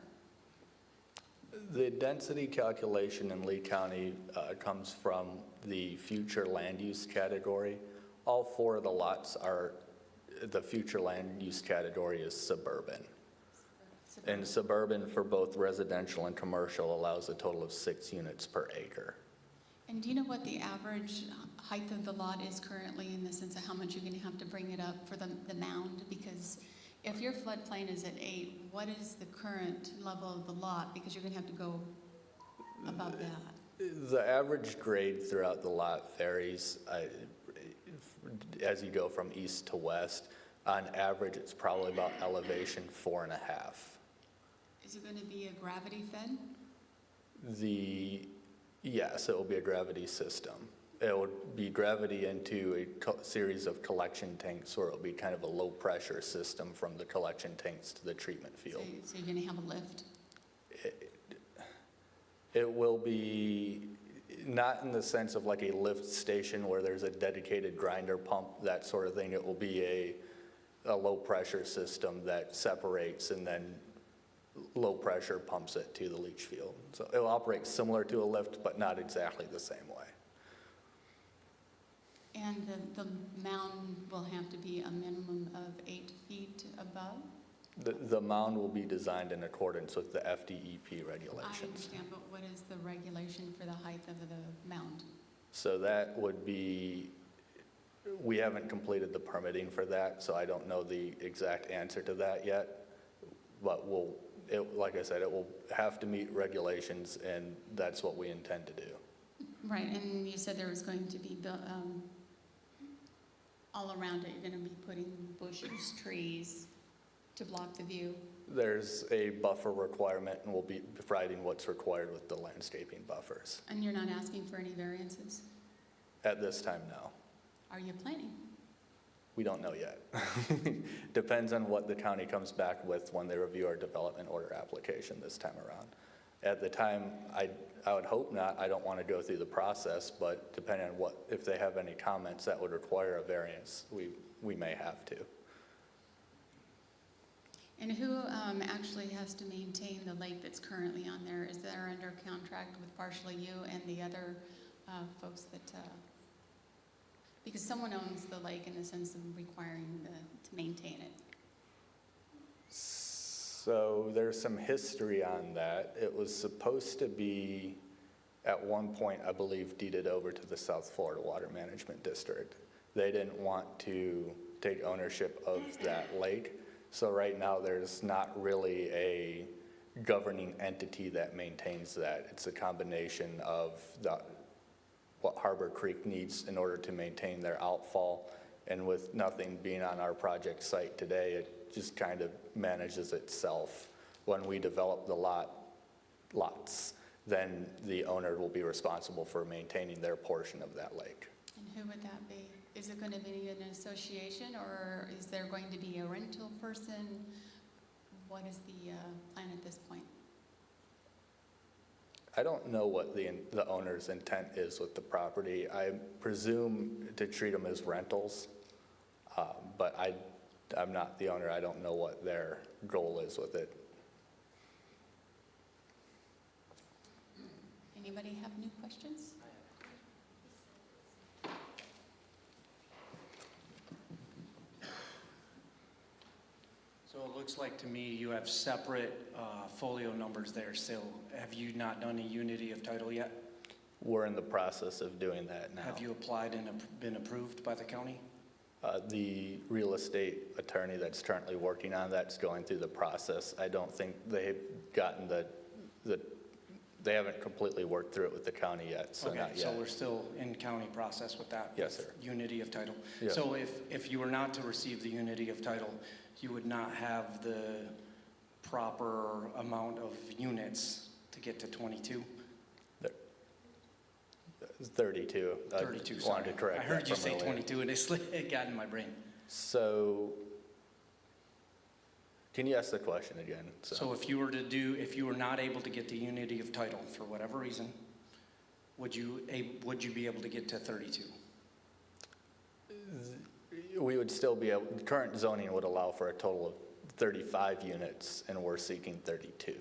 The density calculation in Lee County comes from the future land use category. All 4 of the lots are, the future land use category is suburban. And suburban for both residential and commercial allows a total of 6 units per acre. And do you know what the average height of the lot is currently, in the sense of how much you're gonna have to bring it up for the mound? Because if your floodplain is at 8, what is the current level of the lot? Because you're gonna have to go above that. The average grade throughout the lot varies as you go from east to west. On average, it's probably about elevation 4.5. Is it gonna be a gravity fed? Yes, it will be a gravity system. It will be gravity into a series of collection tanks, or it'll be kind of a low pressure system from the collection tanks to the treatment field. So you're gonna have a lift? It will be not in the sense of like a lift station where there's a dedicated grinder pump, that sort of thing. It will be a low pressure system that separates and then low pressure pumps it to the leach field. So it will operate similar to a lift, but not exactly the same way. And the mound will have to be a minimum of 8 feet above? The mound will be designed in accordance with the FDEP I regulations. understand, but what is the regulation for the height of the mound? So that would be, we haven't completed the permitting for that, so I don't know the exact answer to that yet. But like I said, it will have to meet regulations, and that's what we intend to do. Right, and you said there was going to be all around it, you're going to be putting bushes, trees to block the view? There's a buffer requirement, and we'll be providing what's required with the landscaping buffers. And you're not asking for any variances? At this time, no. Are you planning? We don't know yet. Depends on what the county comes back with when they review our development order application this time around. At the time, I would hope not. I don't want to go through the process, but depending on if they have any comments that would require a variance, we may have to. And who actually has to maintain the lake that's currently on there? Is there under contract with partially you and the other folks that, because someone owns the lake in the sense of requiring to maintain it? So there's some history on that. It was supposed to be, at one point, I believe, deeded over to the South Florida Water Management District. They didn't want to take ownership of that lake. So right now, there's not really a governing entity that maintains that. It's a combination of what Harbor Creek needs in order to maintain their outfall. And with nothing being on our project site today, it just kind of manages itself. When we develop the lots, then the owner will be responsible for maintaining their portion of that lake. And who would that be? Is it going to be an association, or is there going to be a rental person? What is the plan at this point? I don't know what the owner's intent is with the property. I presume to treat them as rentals, but I'm not the owner. I don't know what their goal is with it. Anybody have any questions? So it looks like to me you have separate folio numbers there still. Have you not done a unity of title yet? We're in the process of doing that now. Have you applied and been approved by the county? The real estate attorney that's currently working on that's going through the process. I don't think they've gotten they haven't completely worked through it with the county yet, so Okay, not yet. so we're still in county process with that? Yes, with sir. Unity of title? Yeah. So if you were not to receive the unity of title, you would not have the proper amount of units to get to 22? 32. 32, I sorry. wanted to correct I heard that you from say earlier. 22 and it got in my brain. So, can you ask the question again? So if you were not able to get the unity of title for whatever reason, would you be able to get to 32? We would still be able, current zoning would allow for a total of 35 units, and we're seeking 32.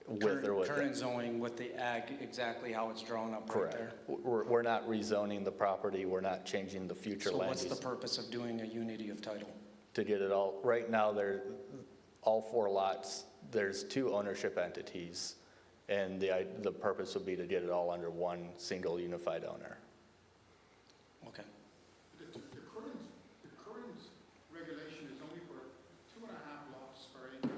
With or without. Current zoning with the ag, exactly how it's drawn up right there? Correct. We're not rezoning the property, we're not changing the future So land what's the use. purpose of doing a unity of title? To get it all, right now, all 4 lots, there's 2 ownership entities, and the purpose would be to get it all under one single unified owner. Okay. The current regulation is only for 2.5 lots per acre.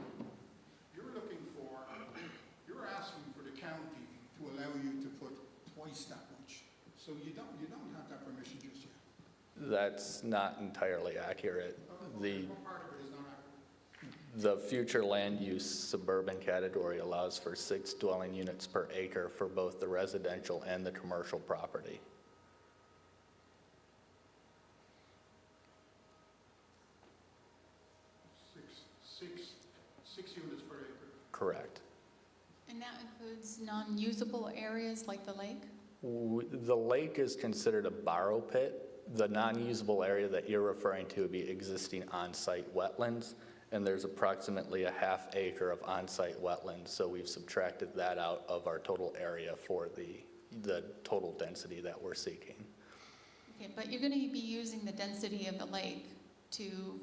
You're asking for the county to allow you to put twice that much. So you don't have that permission just yet. That's not entirely accurate. What part of it is not accurate? The future land use suburban category allows for 6 dwelling units per acre for both the residential and the commercial property. Six units per acre. Correct. And that includes non-usable areas like the lake? The lake is considered a borrow pit. The non-usable area that you're referring to would be existing on-site wetlands, and there's approximately a half acre of on-site wetlands, so we've subtracted that out of our total area for the total density that we're seeking. Okay, but you're going to be using the density of the lake to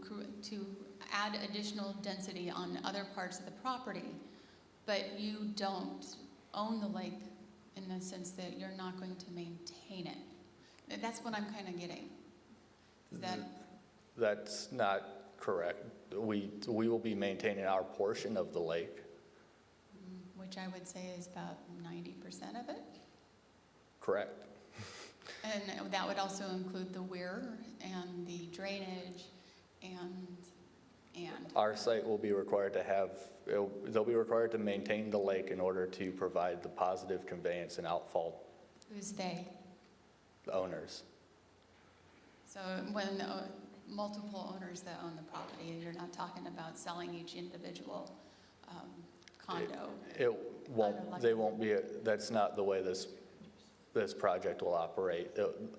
add additional density on other parts of the property, but you don't own the lake in the sense that you're not going to maintain it. And that's what I'm kind of getting. Is that, That's not correct. We will be maintaining our portion of the lake. which I would say is about 90% of it? Correct. And that would also include the weir and the drainage and Our site will be required to they'll be required to maintain the lake in order to provide the positive conveyance and outfall who's they? owners. So when multiple owners that own the property, you're not talking about selling each individual condo. They won't be, that's not the way this project will operate.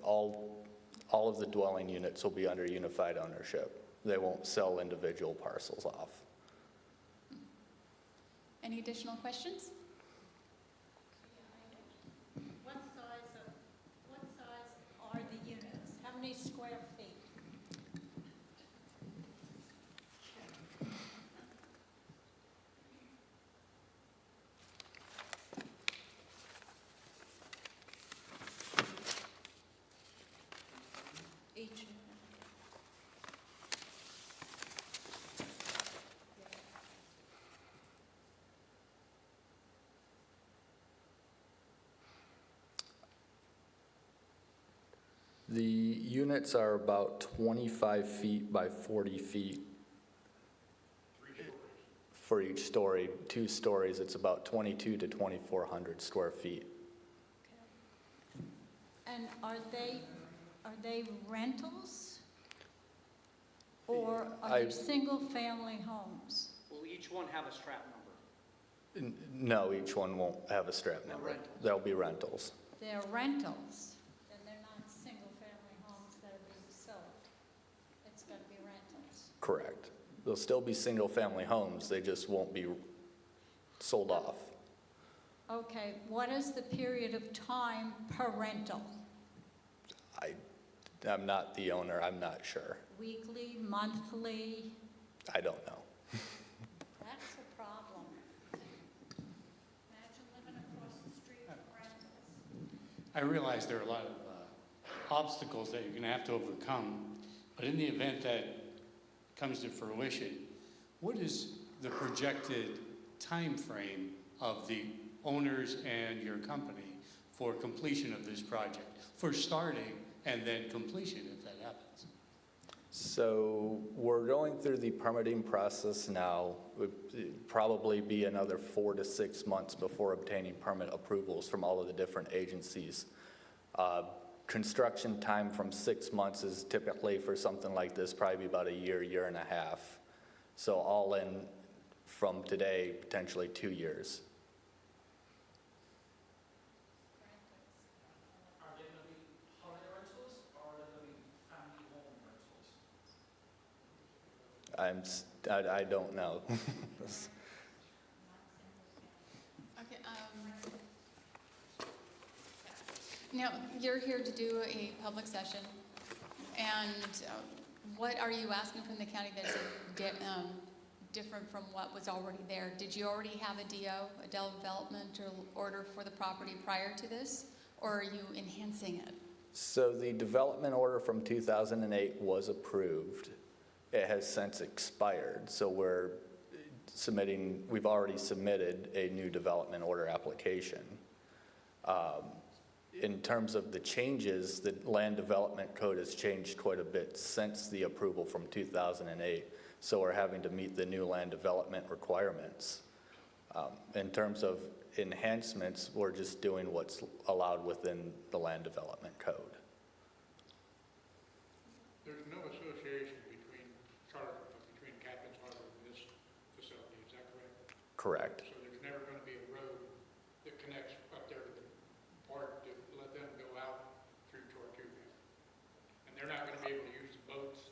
All of the dwelling units will be under unified ownership. They won't sell individual parcels off. Any additional questions? What size are the units? How many square feet? Each unit. The units are about 25 feet by 40 feet. For each story. 2 stories, it's about 2,200 to 2,400 square feet. And are they rentals? Or are they single-family homes? Will each one have a strap number? No, each one won't have a strap number. rentals. They'll be rentals. They're rentals, then they're not single-family homes that are being sold. It's going to be rentals. Correct. They'll still be single-family homes, they just won't be sold off. Okay, what is the period of time per rental? I'm not the owner, I'm not sure. Weekly, monthly? I don't know. That's a problem. Imagine living across the street with rentals. I realize there are a lot of obstacles that you're going to have to overcome, but in the event that comes to fruition, what is the projected time frame of the owners and your company for completion of this project, for starting and then completion if that happens? So we're going through the permitting process now. It'd probably be another 4 to 6 months before obtaining permit approvals from all of the different agencies. Construction time from 6 months is typically for something like this, probably about a year, year and a half. So all in from today, potentially 2 years. I don't know. Okay, now, you're here to do a public session, and what are you asking from the county that's different from what was already there? Did you already have a DO, a development order for the property prior to this, or are you enhancing it? So the development order from 2008 was approved. It has since expired, so we've already submitted a new development order application. In terms of the changes, the land development code has changed quite a bit since the approval from 2008, so we're having to meet the new land development requirements. In terms of enhancements, we're just doing what's allowed within the land development code. There's no association between Captain's Harbor and this facility, is that correct? Correct. So there's never going to be a road that connects up there to the park to let them go out through Tortuga. And they're not going to be able to use the boats,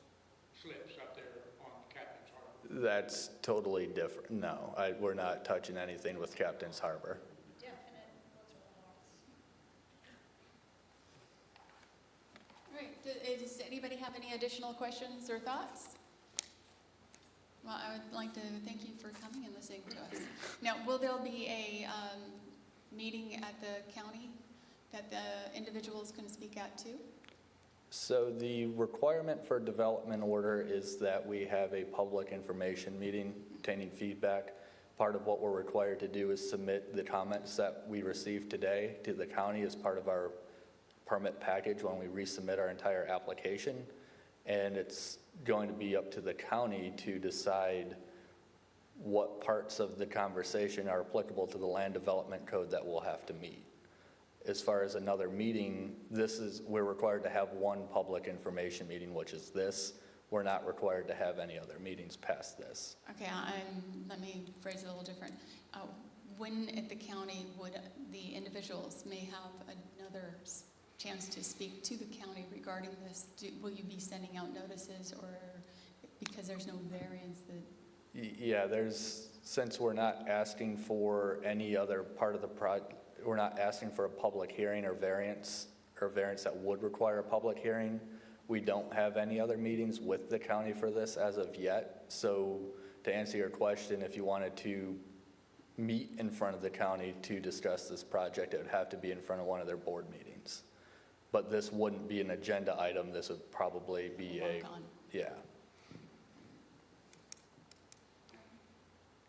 slips up there on Captain's Harbor. That's totally different. No, we're not touching anything with Captain's Harbor. All right, does anybody have any additional questions or thoughts? Well, I would like to thank you for coming and listening to us. Now, will there be a meeting at the county that the individuals can speak at too? So the requirement for development order is that we have a public information meeting obtaining feedback. Part of what we're required to do is submit the comments that we received today to the county as part of our permit package when we resubmit our entire application. And it's going to be up to the county to decide what parts of the conversation are applicable to the land development code that we'll have to meet. As far as another meeting, we're required to have one public information meeting, which is this. We're not required to have any other meetings past this. Okay, let me phrase it a little different. When at the county would the individuals may have another chance to speak to the county regarding this? Will you be sending out notices, or because there's no variance that? Yeah, since we're not asking for any other part of the project, we're not asking for a public hearing or variance that would require a public hearing. We don't have any other meetings with the county for this as of yet. So to answer your question, if you wanted to meet in front of the county to discuss this project, it would have to be in front of one of their board meetings. But this wouldn't be an agenda item. This would probably be yeah.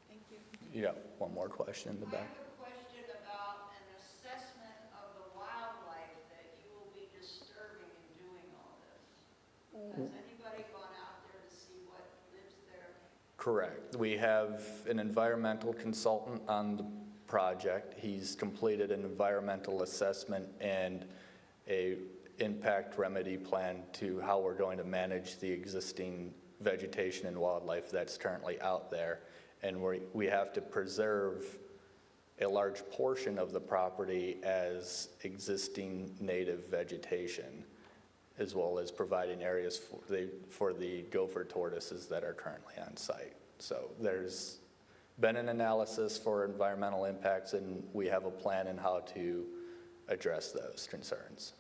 Thank you. You got one more question in the back? I have a question about an assessment of the wildlife that you will be disturbing in doing all this. Has anybody gone out there to see what lives there? Correct. We have an environmental consultant on the project. He's completed an environmental assessment and a impact remedy plan to how we're going to manage the existing vegetation and wildlife that's currently out there. And we have to preserve a large portion of the property as existing native vegetation, as well as providing areas for the gopher tortoises that are currently on site. So there's been an analysis for environmental impacts, and we have a plan in how to address those concerns.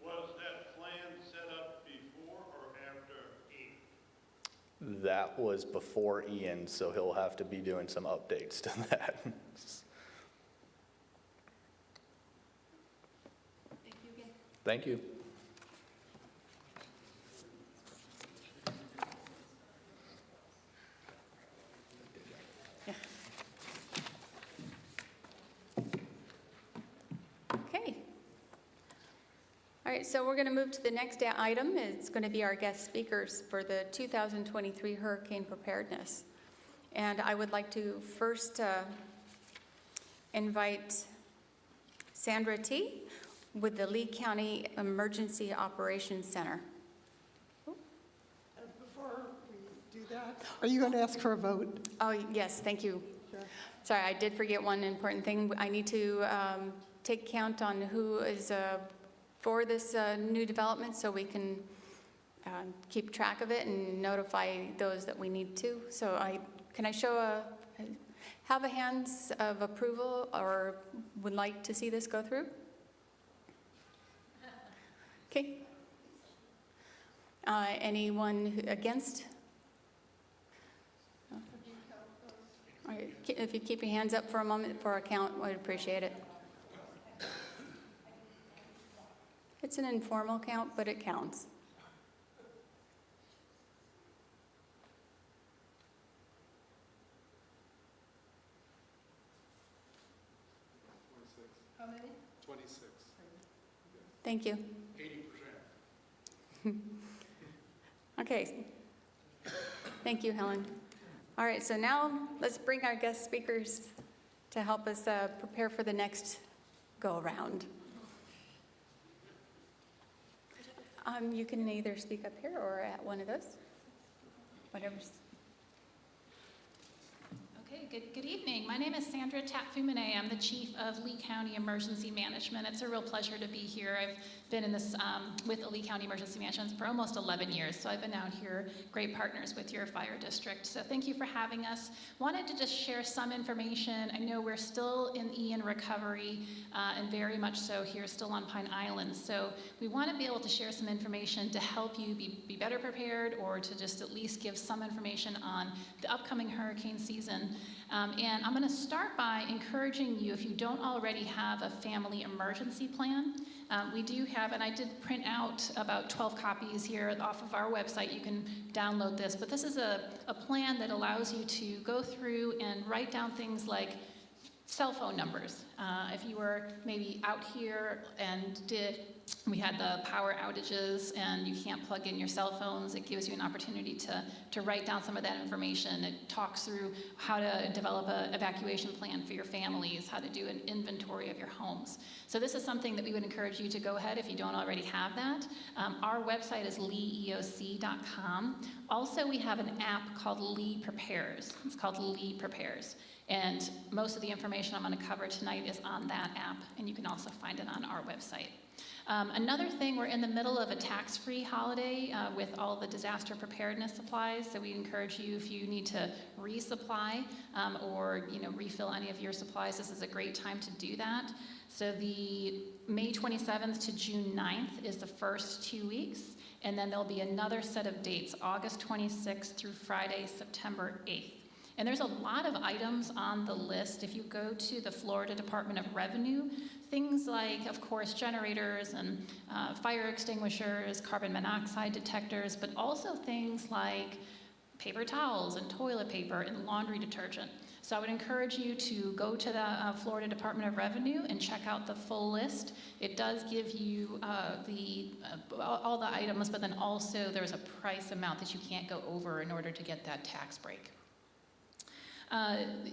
Was that plan set up before or after Ian? That was before Ian, so he'll have to be doing some updates to that. Thank you again. Thank you. Okay. All right, so we're going to move to the next item. It's going to be our guest speakers for the 2023 hurricane preparedness. And I would like to first invite Sandra T. with the Lee County Emergency Operations Center. Before we do that, are you going to ask for a vote? Oh, yes, thank you. Sure. Sorry, I did forget one important thing. I need to take count on who is for this new development so we can keep track of it and notify those that we need to. So can I show have a hands of approval or would like to see this go through? Okay. Anyone against? All right, if you keep your hands up for a moment for a count, I'd appreciate it. It's an informal count, but it counts. How many? 26. Thank you. 80%. Okay. Thank you, Helen. All right, so now let's bring our guest speakers to help us prepare for the next go-around. You can either speak up here or at one of those, whatever's. Okay, good evening. My name is Sandra Tatfumane. I'm the Chief of Lee County Emergency Management. It's a real pleasure to be here. I've been in this with the Lee County Emergency Management for almost 11 years, so I've been out here, great partners with your fire district. So thank you for having us. Wanted to just share some information. I know we're still in Ian recovery, and very much so here, still on Pine Island. So we want to be able to share some information to help you be better prepared, or to just at least give some information on the upcoming hurricane season. And I'm going to start by encouraging you, if you don't already have a family emergency plan, we do have, and I did print out about 12 copies here off of our website. You can download this, but this is a plan that allows you to go through and write down things like cell phone numbers. If you were maybe out here and we had the power outages and you can't plug in your cell phones, it gives you an opportunity to write down some of that information. It talks through how to develop an evacuation plan for your families, how to do an inventory of your homes. So this is something that we would encourage you to go ahead if you don't already have that. Our website is leeeoc.com. Also, we have an app called Lee Prepares. It's called Lee Prepares. And most of the information I'm going to cover tonight is on that app, and you can also find it on our website. Another thing, we're in the middle of a tax-free holiday with all the disaster preparedness supplies, so we encourage you, if you need to resupply or refill any of your supplies, this is a great time to do that. So the May 27th to June 9th is the first 2 weeks, and then there'll be another set of dates, August 26th through Friday, September 8th. And there's a lot of items on the list. If you go to the Florida Department of Revenue, things like, of course, generators and fire extinguishers, carbon monoxide detectors, but also things like paper towels and toilet paper and laundry detergent. So I would encourage you to go to the Florida Department of Revenue and check out the full list. It does give you all the items, but then also there's a price amount that you can't go over in order to get that tax break.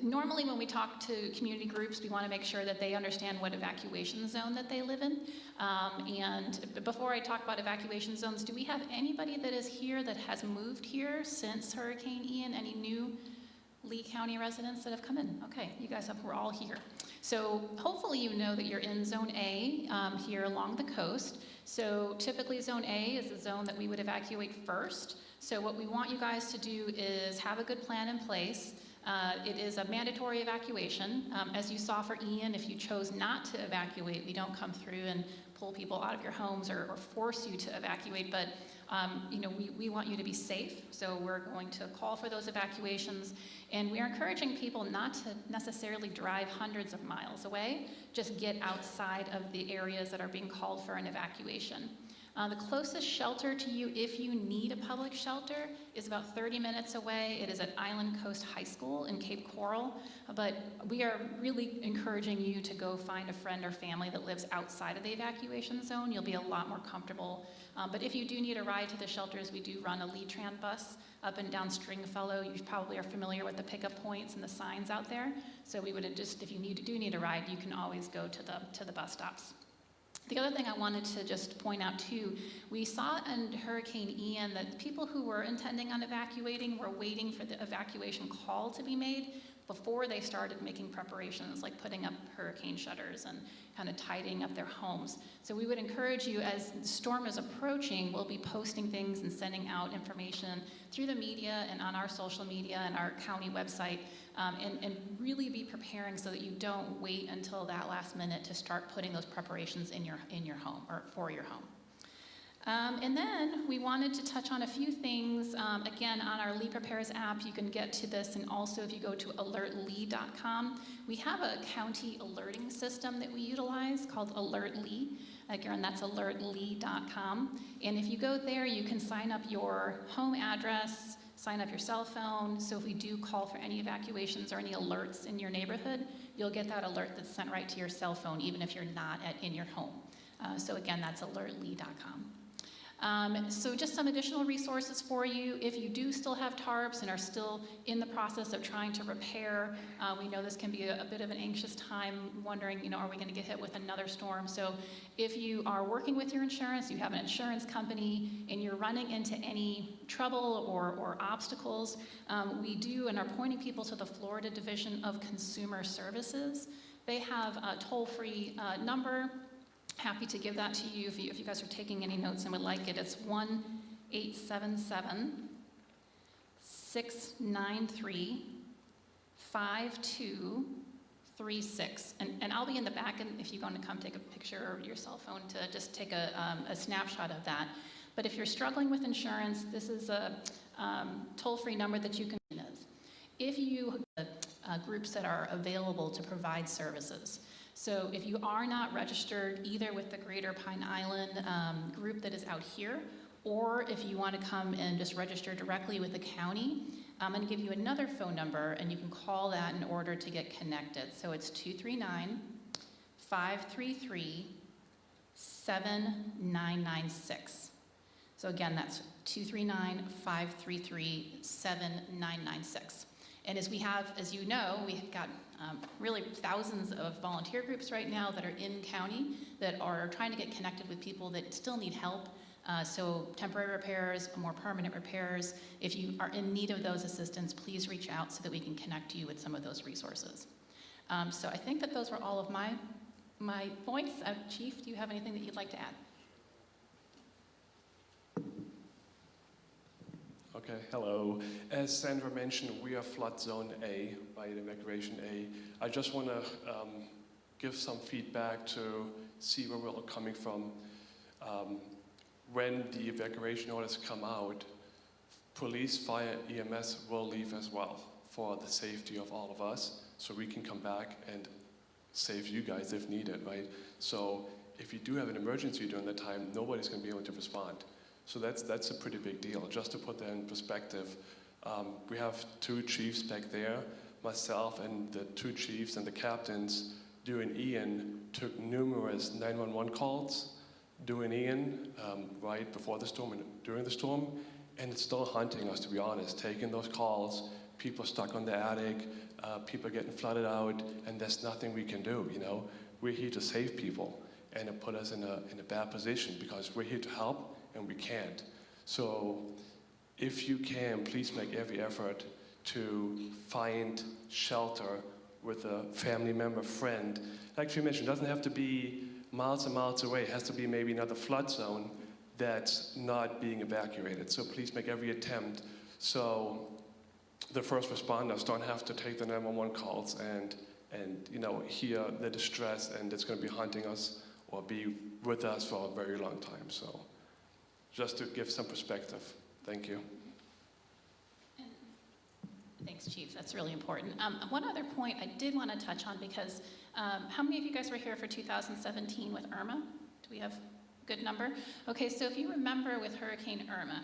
Normally when we talk to community groups, we want to make sure that they understand what evacuation zone that they live in. And before I talk about evacuation zones, do we have anybody that is here that has moved here since Hurricane Ian? Any new Lee County residents that have come in? Okay, you guys we're all here. So hopefully you know that you're in Zone A here along the coast. So typically Zone A is the zone that we would evacuate first. So what we want you guys to do is have a good plan in place. It is a mandatory evacuation. As you saw for Ian, if you chose not to evacuate, we don't come through and pull people out of your homes or force you to evacuate, but we want you to be safe, so we're going to call for those evacuations, and we are encouraging people not to necessarily drive hundreds of miles away, just get outside of the areas that are being called for an evacuation. The closest shelter to you, if you need a public shelter, is about 30 minutes away. It is at Island Coast High School in Cape Coral, but we are really encouraging you to go find a friend or family that lives outside of the evacuation zone. You'll be a lot more comfortable. But if you do need a ride to the shelters, we do run a Lee-Tran bus up and down Stringfellow. You probably are familiar with the pickup points and the signs out there. So we would just, if you do need a ride, you can always go to the bus stops. The other thing I wanted to just point out too, we saw in Hurricane Ian that people who were intending on evacuating were waiting for the evacuation call to be made. before they started making preparations like putting up hurricane shutters and kind of tidying up their homes. So we would encourage you, as the storm is approaching, we'll be posting things and sending out information through the media and on our social media and our county website, and really be preparing so that you don't wait until that last minute to start putting those preparations in your home or for your home. And then we wanted to touch on a few things. Again, on our Lee Prepares app, you can get to this, and also if you go to alertlee.com, we have a county alerting system that we utilize called Alert Lee. Again, that's alertlee.com. And if you go there, you can sign up your home address, sign up your cell phone, so if we do call for any evacuations or any alerts in your neighborhood, you'll get that alert that's sent right to your cell phone, even if you're not in your home. So again, that's alertlee.com. So just some additional resources for you. If you do still have tarps and are still in the process of trying to repair, we know this can be a bit of an anxious time, wondering, are we going to get hit with another storm? So if you are working with your insurance, you have an insurance company, and you're running into any trouble or obstacles, we do and are pointing people to the Florida Division of Consumer Services. They have a toll-free number. Happy to give that to you if you guys are taking any notes and would like it. It's 1-877-693-5236. And I'll be in the back, and if you want to come take a picture or your cell phone to just take a snapshot of that. But if you're struggling with insurance, this is a toll-free number that you can use. If you groups that are available to provide services. So if you are not registered either with the Greater Pine Island group that is out here, or if you want to come and just register directly with the county, I'm going to give you another phone number, and you can call that in order to get connected. So it's 239-533-7996. So again, that's 239-533-7996. And as you know, we've got really thousands of volunteer groups right now that are in county that are trying to get connected with people that still need help. So temporary repairs, more permanent repairs. If you are in need of those assistance, please reach out so that we can connect you with some of those resources. So I think that those were all of my points. Chief, do you have anything that you'd like to add? Okay, hello. As Sandra mentioned, we are flood zone A, by evacuation A. I just want to give some feedback to see where we're all coming from. When the evacuation orders come out, police, fire, EMS will leave as well for the safety of all of us, so we can come back and save you guys if needed, right? So if you do have an emergency during the time, nobody's going to be able to respond. So that's a pretty big deal. Just to put that in perspective, we have 2 chiefs back there. Myself and the 2 chiefs and the captains during Ian took numerous 911 calls during Ian, right before the storm and during the storm, and it's still haunting us, to be honest, taking those calls, people stuck on the attic, people getting flooded out, and there's nothing we can do, We're here to save people, and it put us in a bad position because we're here to help, and we can't. So if you can, please make every effort to find shelter with a family member, friend. Like you mentioned, it doesn't have to be miles and miles away. It has to be maybe another flood zone that's not being evacuated. So please make every attempt so the first responders don't have to take the 911 calls and hear the distress, and it's going to be haunting us or be with us for a very long time. So just to give some perspective. Thank you. Thanks, Chief. That's really important. One other point I did want to touch on, because how many of you guys were here for 2017 with Irma? Do we have a good number? Okay, so if you remember with Hurricane Irma,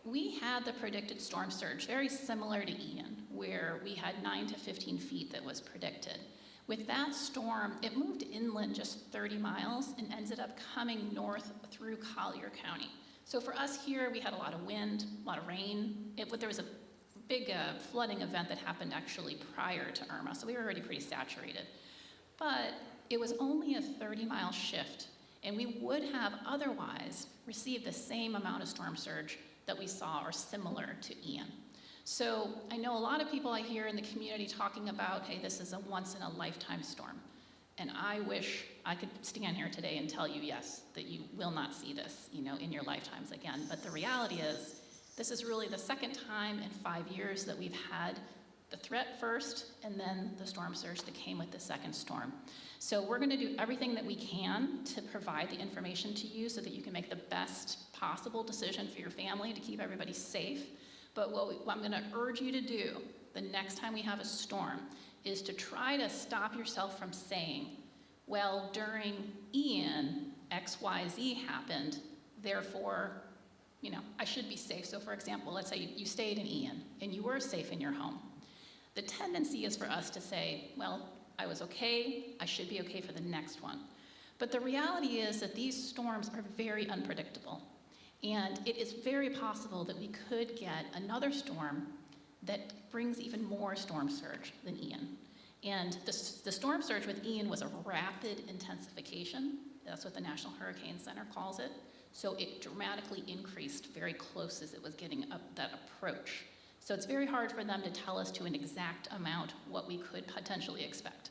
we had the predicted storm surge, very similar to Ian, where we had 9 to 15 feet that was predicted. With that storm, it moved inland just 30 miles and ended up coming north through Collier County. So for us here, we had a lot of wind, a lot of rain. There was a big flooding event that happened actually prior to Irma, so we were already pretty saturated. But it was only a 30-mile shift, and we would have otherwise received the same amount of storm surge that we saw, or similar to Ian. So I know a lot of people I hear in the community talking about, hey, this is a once-in-a-lifetime storm. And I wish I could stand here today and tell you, yes, that you will not see this, in your lifetimes again. But the reality is, this is really the second time in 5 years that we've had the threat first, and then the storm surge that came with the second storm. So we're going to do everything that we can to provide the information to you so that you can make the best possible decision for your family to keep everybody safe. But what I'm going to urge you to do the next time we have a storm is to try to stop yourself from saying, well, during Ian, XYZ happened, therefore, I should be safe. So for example, let's say you stayed in Ian and you were safe in your home. The tendency is for us to say, well, I was okay, I should be okay for the next one. But the reality is that these storms are very unpredictable. And it is very possible that we could get another storm that brings even more storm surge than Ian. And the storm surge with Ian was a rapid intensification. That's what the National Hurricane Center calls it. So it dramatically increased very close as it was getting up that approach. So it's very hard for them to tell us to an exact amount what we could potentially expect.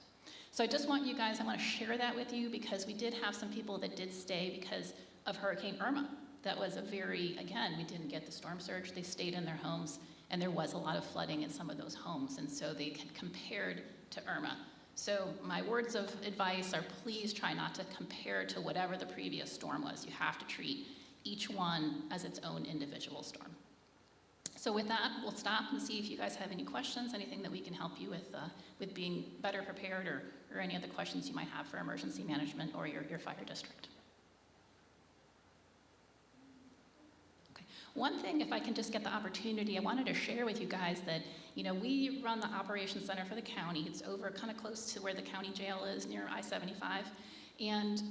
So I just want you guys, I want to share that with you because we did have some people that did stay because of Hurricane Irma. That was again, we didn't get the storm surge. They stayed in their homes, and there was a lot of flooding in some of those homes, and so they had compared to Irma. So my words of advice are please try not to compare to whatever the previous storm was. You have to treat each one as its own individual storm. So with that, we'll stop and see if you guys have any questions, anything that we can help you with being better prepared or any other questions you might have for emergency management or your fire district. One thing, if I can just get the opportunity, I wanted to share with you guys that, we run the operations center for the county. It's over kind of close to where the county jail is near I-75. And,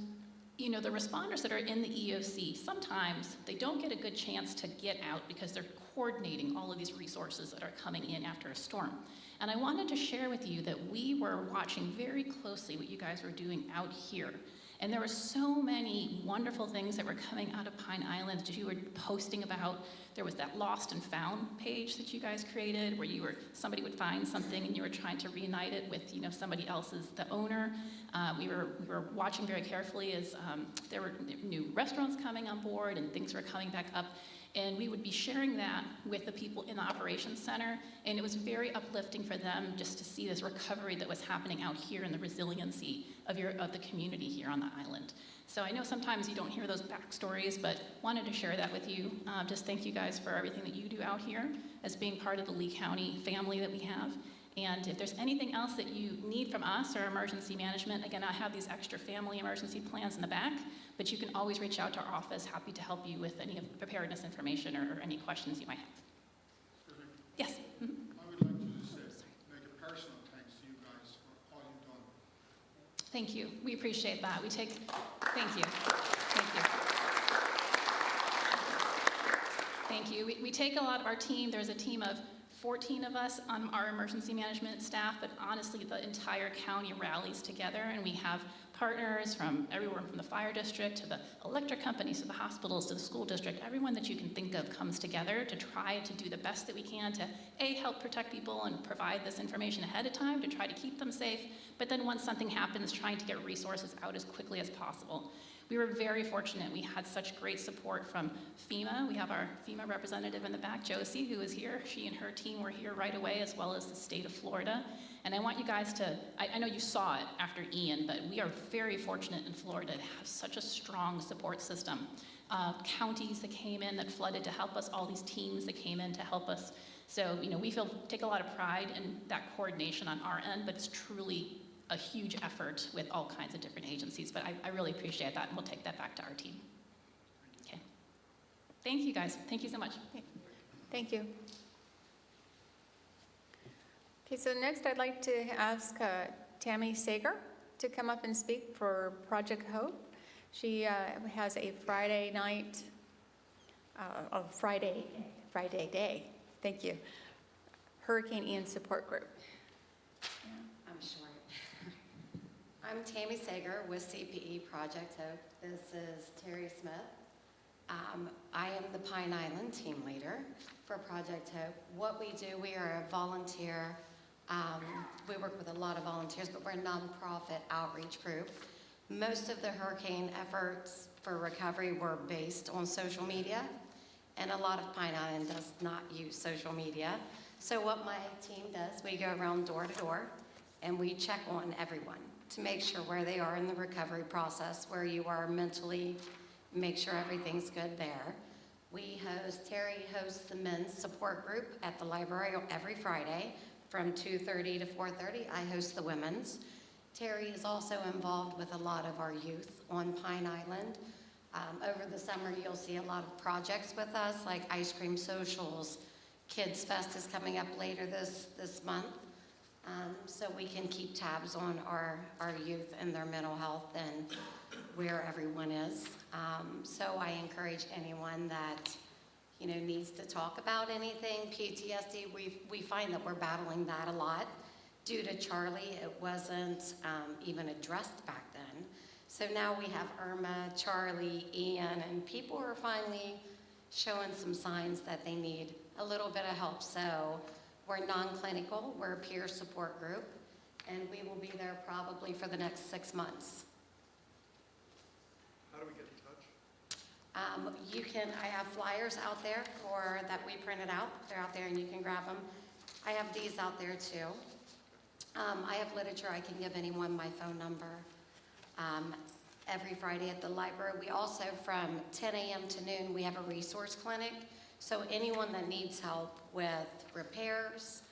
the responders that are in the EOC, sometimes they don't get a good chance to get out because they're coordinating all of these resources that are coming in after a storm. And I wanted to share with you that we were watching very closely what you guys were doing out here. And there were so many wonderful things that were coming out of Pine Island that you were posting about. There was that lost and found page that you guys created where somebody would find something and you were trying to reunite it with somebody else's, the owner. We were watching very carefully as there were new restaurants coming on board and things were coming back up. And we would be sharing that with the people in the operations center, and it was very uplifting for them just to see this recovery that was happening out here and the resiliency of the community here on the island. So I know sometimes you don't hear those backstories, but wanted to share that with you. Just thank you guys for everything that you do out here as being part of the Lee County family that we have. And if there's anything else that you need from us or emergency management, again, I have these extra family emergency plans in the back, but you can always reach out to our office. Happy to help you with any preparedness information or any questions you might have. Yes? Mm-hmm. I would like to just make a personal thanks to you guys for all you've done. Thank you. We appreciate that. Thank you. Thank you. We take a lot of our team. There's a team of 14 of us on our emergency management staff, but honestly, the entire county rallies together, and we have partners from everywhere from the fire district to the electric companies to the hospitals to the school district. Everyone that you can think of comes together to try to do the best that we can to, help protect people and provide this information ahead of time to try to keep them safe, but then once something happens, trying to get resources out as quickly as possible. We were very fortunate. We had such great support from FEMA. We have our FEMA representative in the back, Josie, who is here. She and her team were here right away, as well as the state of Florida. And I want you guys to, I know you saw it after Ian, but we are very fortunate in Florida to have such a strong support system. Counties that came in that flooded to help us, all these teams that came in to help us. So, we take a lot of pride in that coordination on our end, but it's truly a huge effort with all kinds of different agencies, but I really appreciate that, and we'll take that back to our team. Okay. Thank you, guys. Thank you so much. Thank you. Okay, so next I'd like to ask Tammy Sager to come up and speak for Project Hope. She has a Friday night, Friday day, thank you, Hurricane Ian support group. I'm short. I'm Tammy Sager with CPE Project Hope. This is Terry Smith. I am the Pine Island team leader for Project Hope. What we do, we are a volunteer, we work with a lot of volunteers, but we're a nonprofit outreach group. Most of the hurricane efforts for recovery were based on social media, and a lot of Pine Island does not use social media. So what my team does, we go around door to door, and we check on everyone to make sure where they are in the recovery process, where you are mentally, make sure everything's good there. Terry hosts the men's support group at the library every Friday from 2:30 to 4:30. I host the women's. Terry is also involved with a lot of our youth on Pine Island. Over the summer, you'll see a lot of projects with us, like ice cream socials. Kids Fest is coming up later this month. So we can keep tabs on our youth and their mental health and where everyone is. So I encourage anyone that, needs to talk about anything, PTSD, we find that we're battling that a lot. Due to Charlie, it wasn't even addressed back then. So now we have Irma, Charlie, Ian, and people are finally showing some signs that they need a little bit of help. So we're non-clinical, we're a peer support group, and we will be there probably for the next 6 months. How do we get in touch? I have flyers out there that we printed out. They're out there and you can grab them. I have these out there too. I have literature. I can give anyone my phone number. Every Friday at the library. We also, from 10 a.m. to noon, we have a resource clinic. So anyone that needs help with repairs,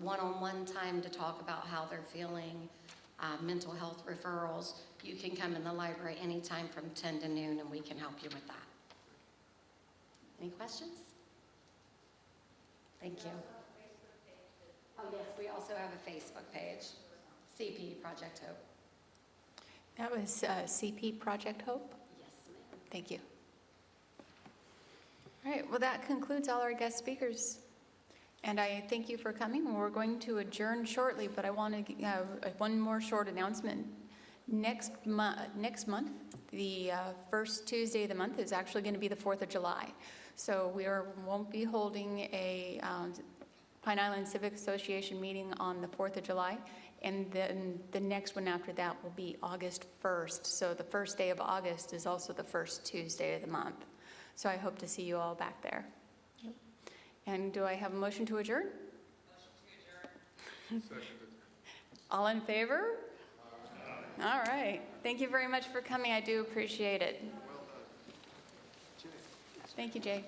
one-on-one time to talk about how they're feeling, mental health referrals, you can come in the library anytime from 10 to noon and we can help you with that. Any questions? Thank you. Oh yes, we also have a Facebook page, CP Project Hope. That was CP Project Hope? Yes, ma'am. Thank you. All right, well, that concludes all our guest speakers. And I thank you for coming. We're going to adjourn shortly, but I want to have one more short announcement. Next month, the first Tuesday of the month is actually going to be the 4th of July. So we won't be holding a Pine Island Civic Association meeting on the 4th of July. And then the next one after that will be August 1st. So the first day of August is also the first Tuesday of the month. So I hope to see you all back there. Yep. And do I have a motion to adjourn? Motion to adjourn. All in favor? All right. Thank you very much for coming. I do appreciate it. Thank you, Jay.